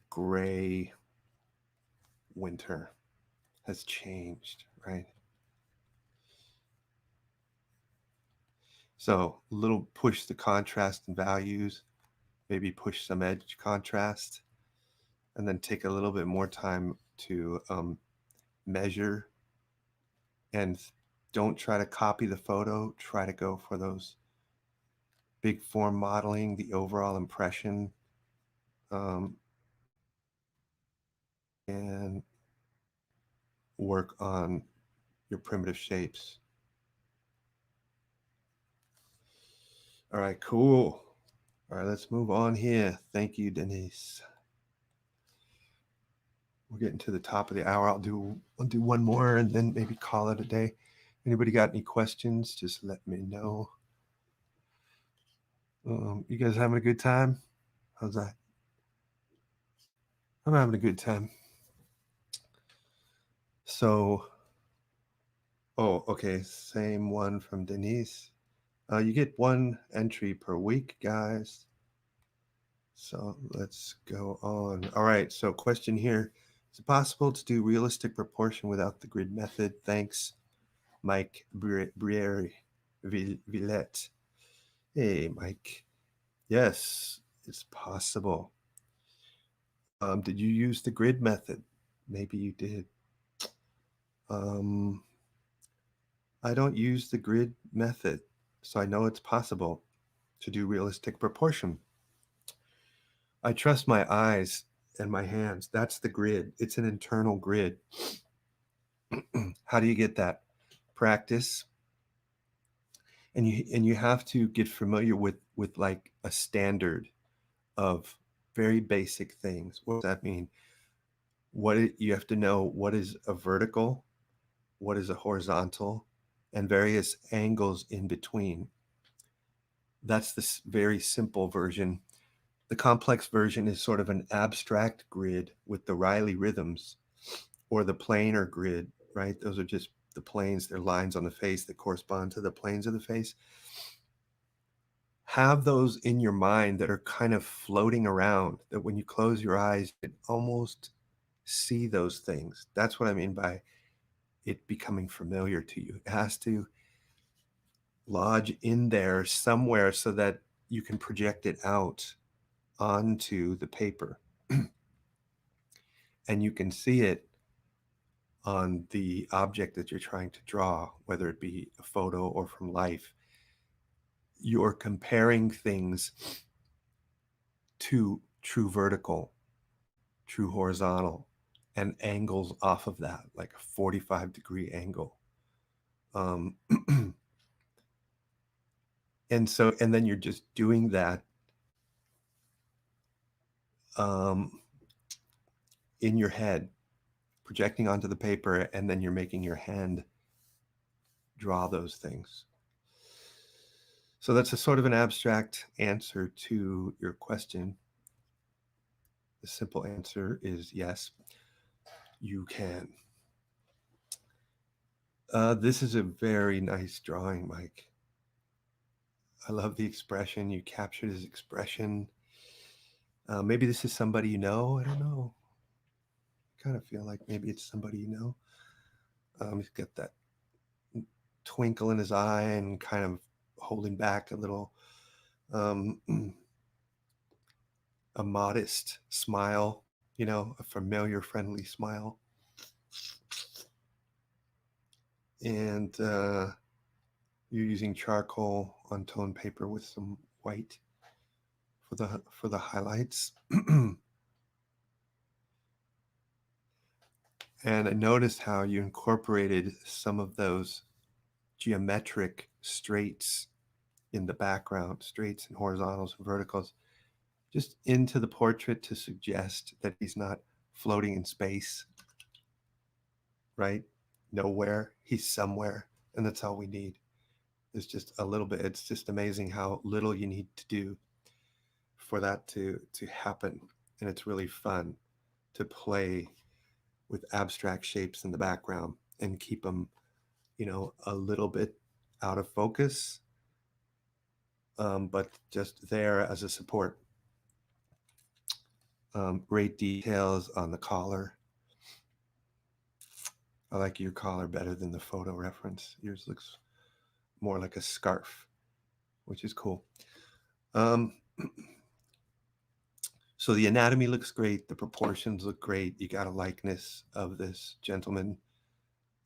gray winter has changed, right? So a little push the contrast and values, maybe push some edge contrast, and then take a little bit more time to measure and don't try to copy the photo. Try to go for those big form modeling, the overall impression, um, and work on your primitive shapes. All right, cool. All right, let's move on here. Thank you, Denise. We're getting to the top of the hour. I'll do one more and then maybe call it a day. Anybody got any questions? Just let me know. You guys having a good time? How's that? I'm having a good time. So, oh, okay. Same one from Denise. You get one entry per week, guys. So let's go on. All right. So, question here: is it possible to do realistic proportion without the grid method? Thanks, Mike Villette. Hey, Mike. Yes, it's possible. Did you use the grid method? Maybe you did. Um, I don't use the grid method, so I know it's possible to do realistic proportion. I trust my eyes and my hands. That's the grid. It's an internal grid. How do you get that? Practice. And you have to get familiar with like a standard of very basic things. What does that mean? You have to know what is a vertical, what is a horizontal, and various angles in between. That's the very simple version. The complex version is sort of an abstract grid with the Riley rhythms, or the planar grid, right? Those are just the planes, they're lines on the face that correspond to the planes of the face. Have those in your mind that are kind of floating around, that when you close your eyes, you can almost see those things. That's what I mean by it becoming familiar to you. It has to lodge in there somewhere so that you can project it out onto the paper and you can see it on the object that you're trying to draw, whether it be a photo or from life. You're comparing things to true vertical, true horizontal, and angles off of that, like a 45-degree angle. Um, and then you're just doing that um, in your head, projecting onto the paper, and then you're making your hand draw those things. So that's a sort of an abstract answer to your question. The simple answer is yes, you can. This is a very nice drawing, Mike. I love the expression. You captured his expression. Maybe this is somebody you know. I don't know. I kind of feel like maybe it's somebody you know. He's got that twinkle in his eye and kind of holding back a little. Um, a modest smile, a familiar, friendly smile. And you're using charcoal on toned paper with some white for the highlights. And I noticed how you incorporated some of those geometric straights in the background, straights and horizontals and verticals, just into the portrait to suggest that he's not floating in space, right? Nowhere. He's somewhere. And that's all we need. It's just a little bit. It's just amazing how little you need to do for that to happen. And it's really fun to play with abstract shapes in the background and keep them, a little bit out of focus, but just there as a support. Great details on the collar. I like your collar better than the photo reference. Yours looks more like a scarf, which is cool. So the anatomy looks great. The proportions look great. You got a likeness of this gentleman.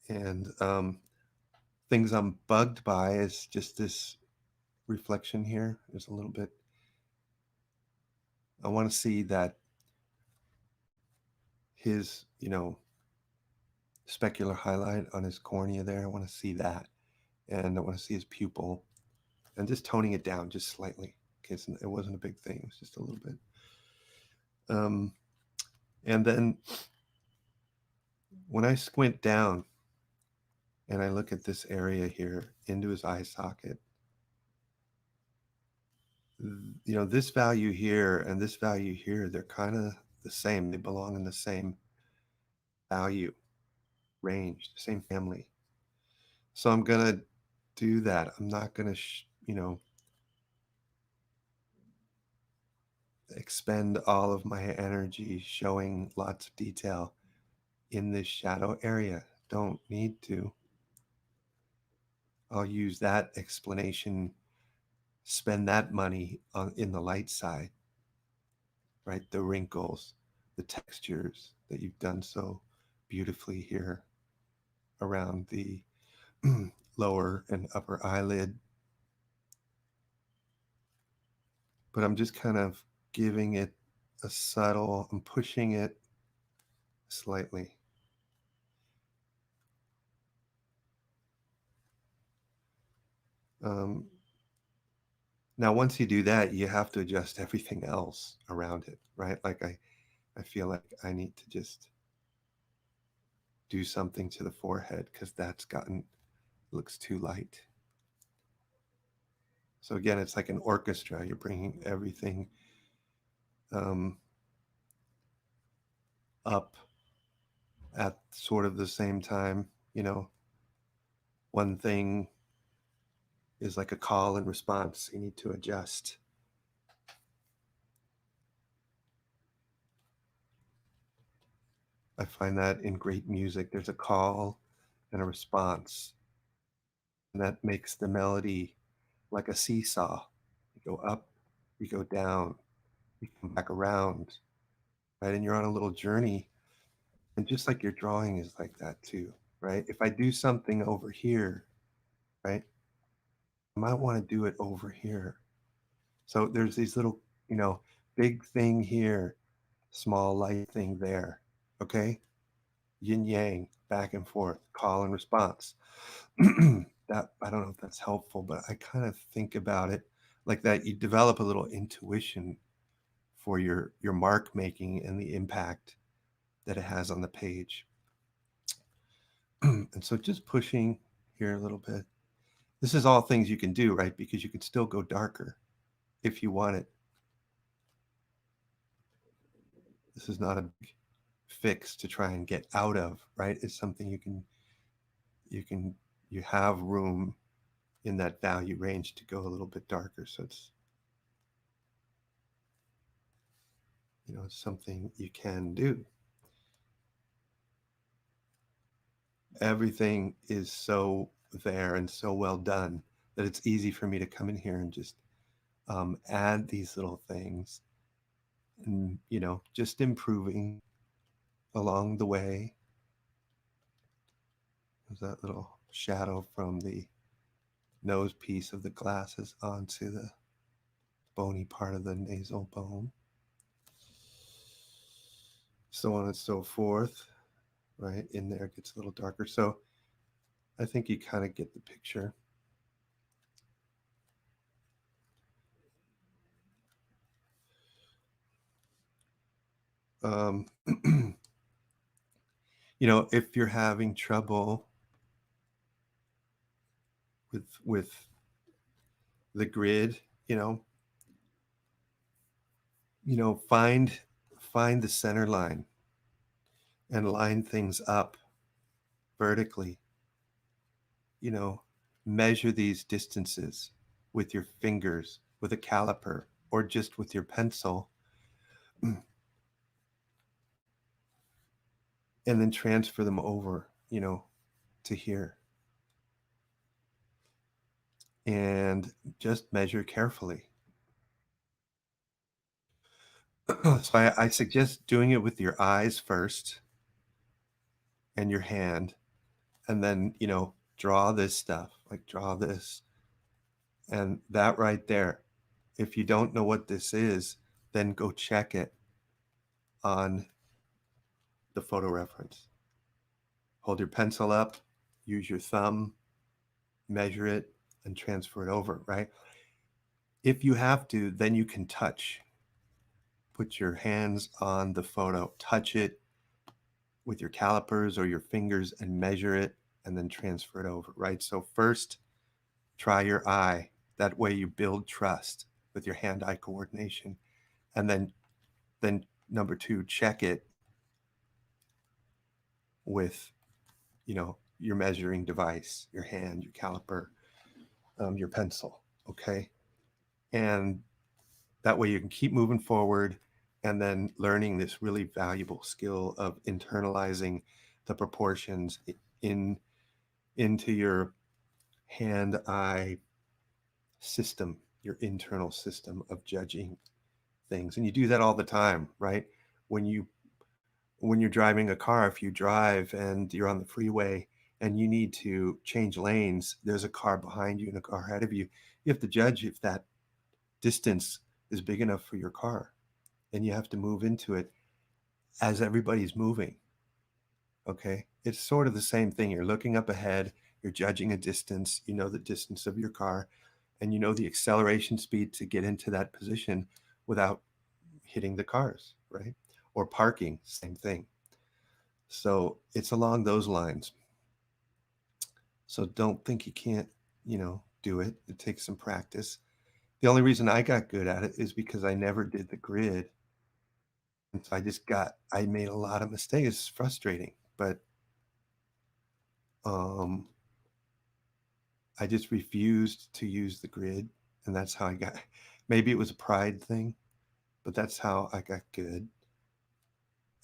And things I'm bugged by is just this reflection here. There's a little bit. I want to see that his, specular highlight on his cornea there. I want to see that. And I want to see his pupil. And just toning it down just slightly. Because it wasn't a big thing. It was just a little bit. And then when I squint down and I look at this area here into his eye socket, this value here and this value here, they're kind of the same. They belong in the same value range, the same family. So I'm going to do that. I'm not going to, expend all of my energy showing lots of detail in this shadow area. Don't need to. I'll use that explanation, spend that money in the light side, right? The wrinkles, the textures that you've done so beautifully here around the lower and upper eyelid. But I'm just kind of giving it I'm pushing it slightly. Now, once you do that, you have to adjust everything else around it, right? Like I feel like I need to just do something to the forehead because looks too light. So again, it's like an orchestra. You're bringing everything up at sort of the same time. One thing is like a call and response. You need to adjust. I find that in great music, there's a call and a response. And that makes the melody like a seesaw. You go up, you go down, you come back around, right? And you're on a little journey. And just like your drawing is like that too, right? If I do something over here, right, I might want to do it over here. So there's these little, big thing here, small light thing there, okay? Yin yang, back and forth, call and response. That I don't know if that's helpful, but I kind of think about it like that. You develop a little intuition for your mark making and the impact that it has on the page. And so just pushing here a little bit. This is all things you can do, right? Because you can still go darker if you want it. This is not a big fix to try and get out of, right? It's something you have room in that value range to go a little bit darker. So it's, it's something you can do. Everything is so there and so well done that it's easy for me to come in here and just add these little things and, just improving along the way. There's that little shadow from the nose piece of the glasses onto the bony part of the nasal bone. So on and so forth, right? In there it gets a little darker. So I think you kind of get the picture. Um, if you're having trouble with the grid, find the center line and line things up vertically. Measure these distances with your fingers, with a caliper, or just with your pencil, and then transfer them over, to here. And just measure carefully. So I suggest doing it with your eyes first and your hand, and then, draw this stuff, like draw this. And that right there, if you don't know what this is, then go check it on the photo reference. Hold your pencil up, use your thumb, measure it, and transfer it over, right? If you have to, then you can touch. Put your hands on the photo, touch it with your calipers or your fingers and measure it, and then transfer it over, right? So first, try your eye. That way you build trust with your hand-eye coordination. And then number two, check it with, your measuring device, your hand, your caliper, your pencil, okay? And that way you can keep moving forward and then learning this really valuable skill of internalizing the proportions into your hand-eye system, your internal system of judging things. And you do that all the time, right? When you're driving a car, if you drive and you're on the freeway and you need to change lanes, there's a car behind you and a car ahead of you. You have to judge if that distance is big enough for your car, and you have to move into it as everybody's moving. Okay, it's sort of the same thing. You're looking up ahead, you're judging a distance, the distance of your car, and the acceleration speed to get into that position without hitting the cars, right? Or parking, same thing. So it's along those lines. So don't think you can't, do it. It takes some practice. The only reason I got good at it is because I never did the grid. And so I made a lot of mistakes. It's frustrating, but I just refused to use the grid. And that's how I got, maybe it was a pride thing, but that's how I got good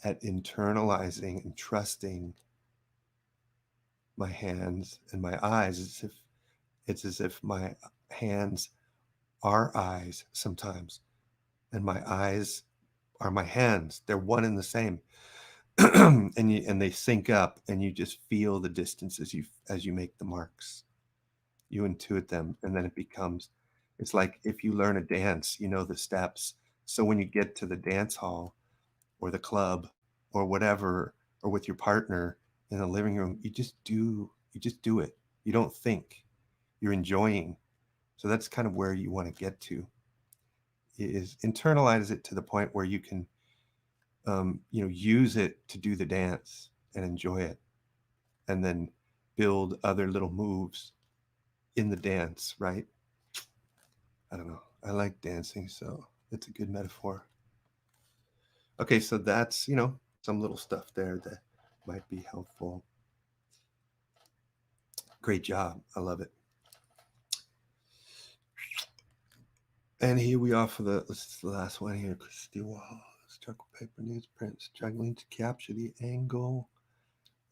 at internalizing and trusting my hands and my eyes. It's as if my hands are eyes sometimes, and my eyes are my hands. They're one and the same. and they sync up, and you just feel the distance as you make the marks. You intuit them, and then it's like if you learn a dance, you know the steps. So when you get to the dance hall or the club or whatever, or with your partner in the living room, you just do it. You don't think. You're enjoying. So that's kind of where you want to get to, is internalize it to the point where you can use it to do the dance and enjoy it, and then build other little moves in the dance, right? I don't know. I like dancing, so it's a good metaphor. Okay, so that's, some little stuff there that might be helpful. Great job. I love it. And here we are for this is the last one here. Christy Wallace, charcoal paper newsprint, struggling to capture the angle,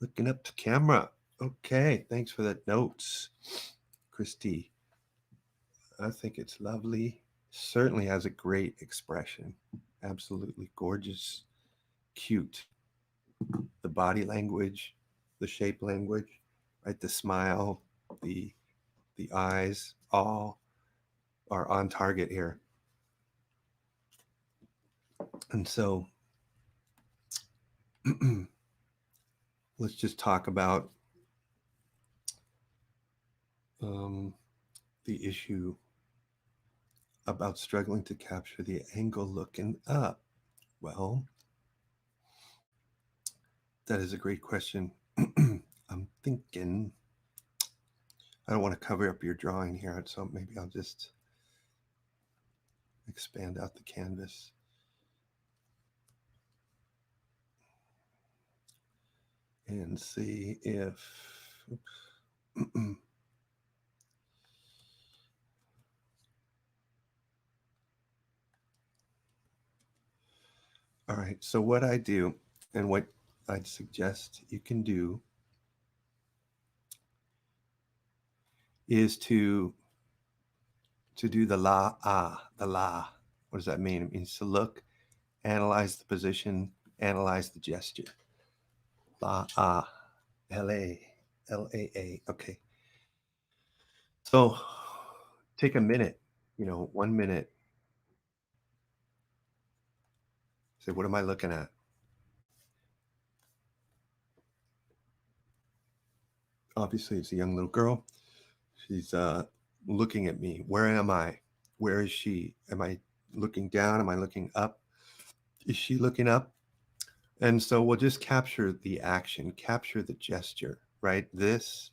looking up to camera. Okay, thanks for that notes, Christy. I think it's lovely. certainly has a great expression. Absolutely gorgeous, cute. The body language, the shape language, right? The smile, the the eyes, all are on target here. And so let's just talk about um, the issue about struggling to capture the angle looking up. Well, that is a great question. I'm thinking I don't want to cover up your drawing here, so maybe I'll just expand out the canvas. And see if all right, so what I do and what I'd suggest you can do is to do the the la. What does that mean? It means to look, analyze the position, analyze the gesture. La L-A, L-A-A. Okay. So take a minute, 1 minute. Say, what am I looking at? Obviously, it's a young little girl. She's looking at me. Where am I? Where is she? Am I looking down? Am I looking up? Is she looking up? And so we'll just capture the action, capture the gesture, right? This,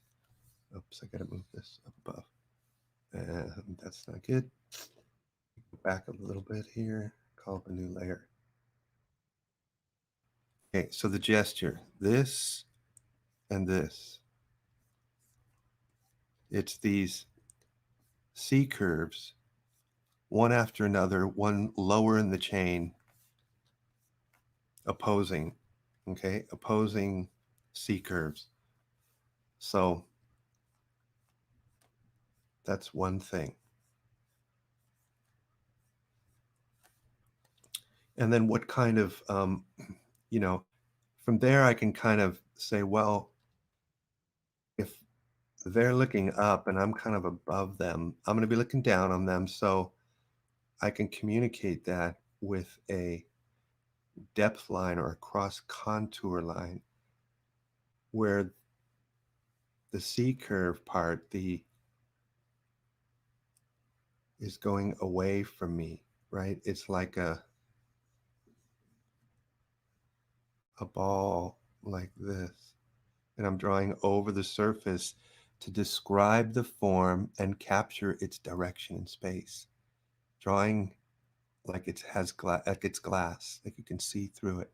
oops, I got to move this up above. And that's not good. Go back a little bit here, call up a new layer. Okay, so the gesture, this and this. It's these C curves, one after another, one lower in the chain, opposing, okay, opposing C curves. So that's one thing. And then what kind of, from there I can kind of say, well, if they're looking up and I'm kind of above them, I'm going to be looking down on them. So I can communicate that with a depth line or a cross contour line where the C curve part, is going away from me, right? It's like a ball like this. And I'm drawing over the surface to describe the form and capture its direction in space. Drawing like it has like it's glass, like you can see through it.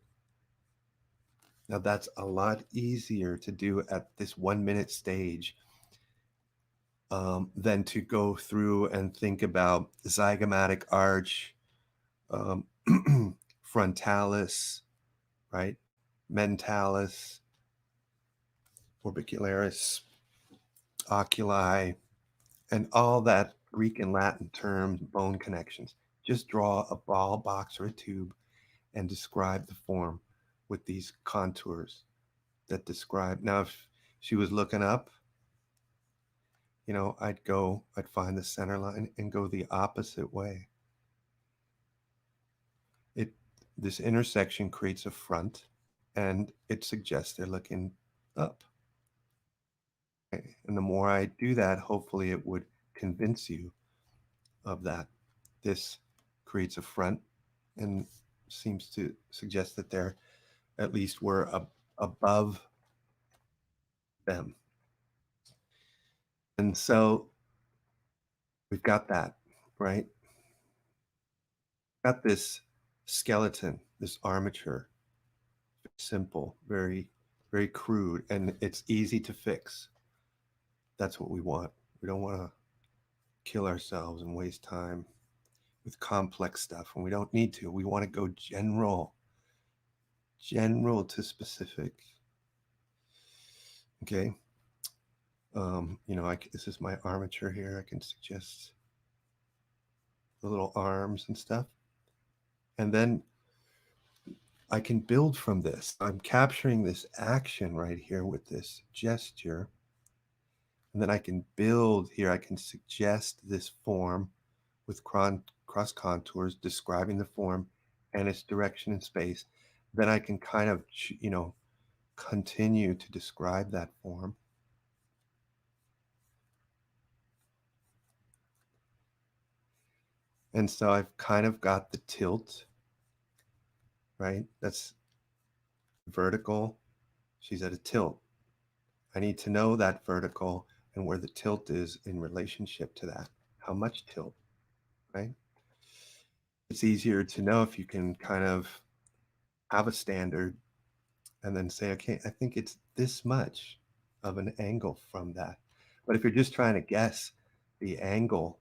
Now that's a lot easier to do at this 1 minute stage than to go through and think about zygomatic arch, um, frontalis, right? Mentalis, orbicularis, oculi, and all that Greek and Latin terms, bone connections. Just draw a ball, box, or a tube and describe the form with these contours that describe. Now, if she was looking up, I'd find the center line and go the opposite way. This intersection creates a front and it suggests they're looking up. Okay? And the more I do that, hopefully it would convince you of that. This creates a front and seems to suggest that they're at least we're above them. And so we've got that, right? Got this skeleton, this armature, simple, very, very crude, and it's easy to fix. That's what we want. We don't want to kill ourselves and waste time with complex stuff, and we don't need to. We want to go general to specific. Okay. This is my armature here. I can suggest the little arms and stuff. And then I can build from this. I'm capturing this action right here with this gesture. And then I can build here. I can suggest this form with cross contours describing the form and its direction in space. Then I can kind of, continue to describe that form. And so I've kind of got the tilt, right? That's vertical. She's at a tilt. I need to know that vertical and where the tilt is in relationship to that. How much tilt, right? It's easier to know if you can kind of have a standard and then say, okay, I think it's this much of an angle from that. But if you're just trying to guess the angle,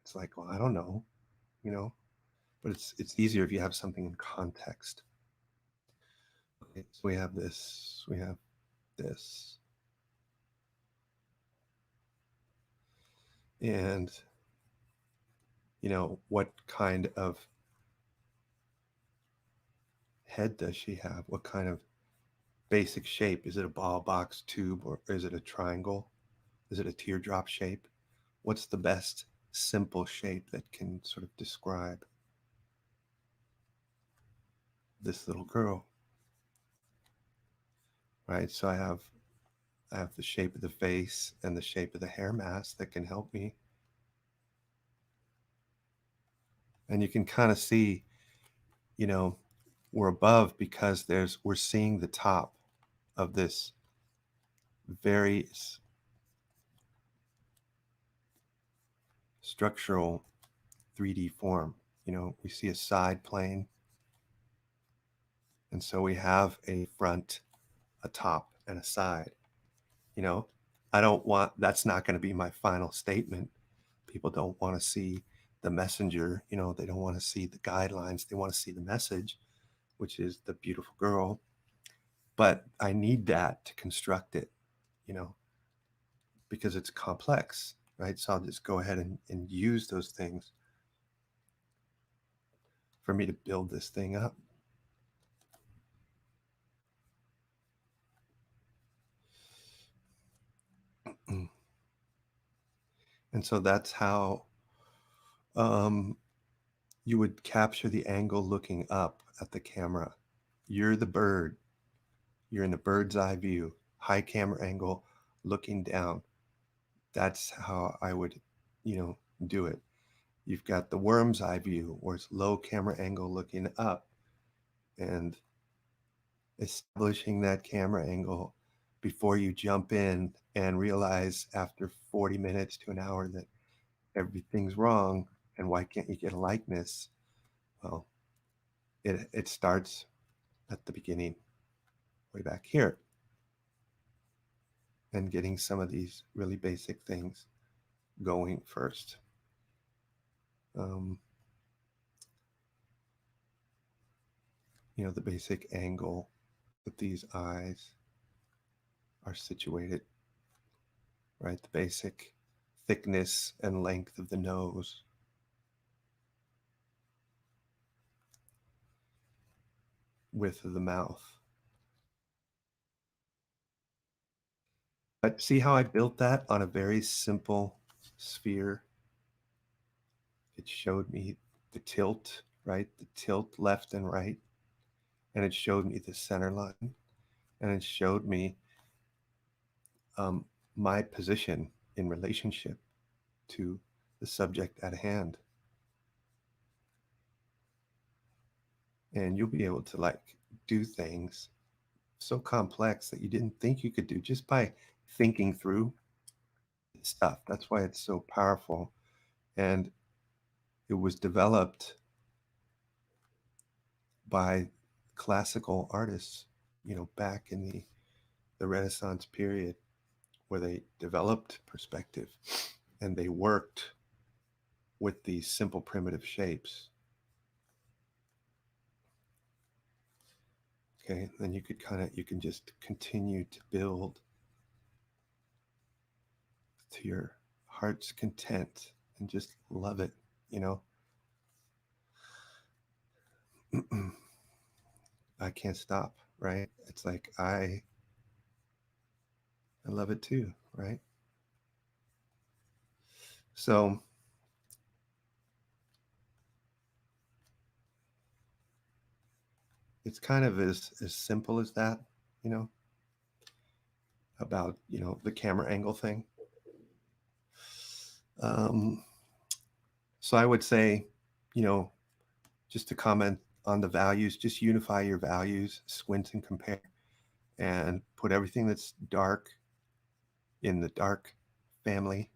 it's like, well, I don't know, you know, but it's easier if you have something in context. Okay, so we have this, we have this. And, what kind of head does she have? What kind of basic shape? Is it a ball, box, tube, or is it a triangle? Is it a teardrop shape? What's the best simple shape that can sort of describe this little girl? Right? So I have the shape of the face and the shape of the hair mass that can help me. And you can kind of see, we're above because we're seeing the top of this very structural 3D form. We see a side plane. And so we have a front, a top, and a side. I don't want, that's not going to be my final statement. People don't want to see the messenger, they don't want to see the guidelines. They want to see the message, which is the beautiful girl. But I need that to construct it, because it's complex, right? So I'll just go ahead and use those things for me to build this thing up. And so that's how you would capture the angle looking up at the camera. You're the bird. You're in a bird's eye view, high camera angle, looking down. That's how I would, do it. You've got the worm's eye view, where it's low camera angle looking up, and establishing that camera angle before you jump in and realize after 40 minutes to an hour that everything's wrong and why can't you get a likeness? Well, it starts at the beginning, way back here, and getting some of these really basic things going first. The basic angle that these eyes are situated, right? The basic thickness and length of the nose. Width of the mouth. But see how I built that on a very simple sphere? It showed me the tilt, right? The tilt left and right. And it showed me the center line. And it showed me my position in relationship to the subject at hand. And you'll be able to do things so complex that you didn't think you could do just by thinking through stuff. That's why it's so powerful. And it was developed by classical artists, back in the Renaissance period, where they developed perspective and they worked with these simple primitive shapes. Okay, then you can just continue to build to your heart's content and just love it, I can't stop, right? It's like I love it too, right? So it's kind of as simple as that, you know, about, you know, the camera angle thing. Um, so I would say, you know, just to comment on the values, just unify your values, squint and compare, and put everything that's dark in the dark family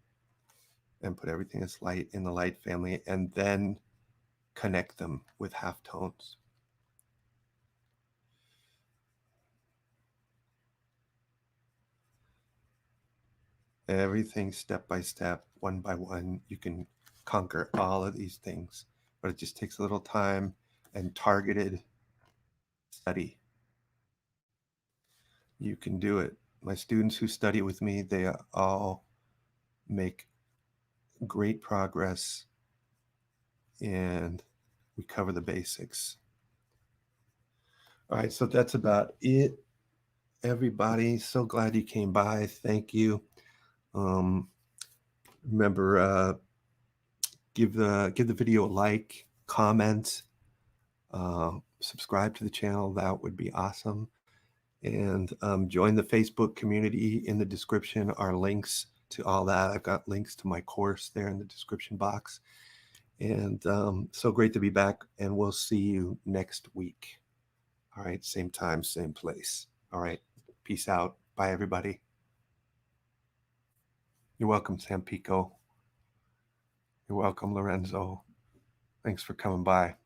and put everything that's light in the light family, and then connect them with halftones. Everything step by step, one by one, you can conquer all of these things, but it just takes a little time and targeted study. You can do it. My students who study with me, they all make great progress, and we cover the basics. All right, so that's about it, everybody. So glad you came by. Thank you. Um, remember, give the video a like, comment, subscribe to the channel. That would be awesome. And join the Facebook community. In the description are links to all that. I've got links to my course there in the description box. And so great to be back. And we'll see you next week. All right, same time, same place. All right, peace out. Bye, everybody. You're welcome, Sampico. You're welcome, Lorenzo. Thanks for coming by.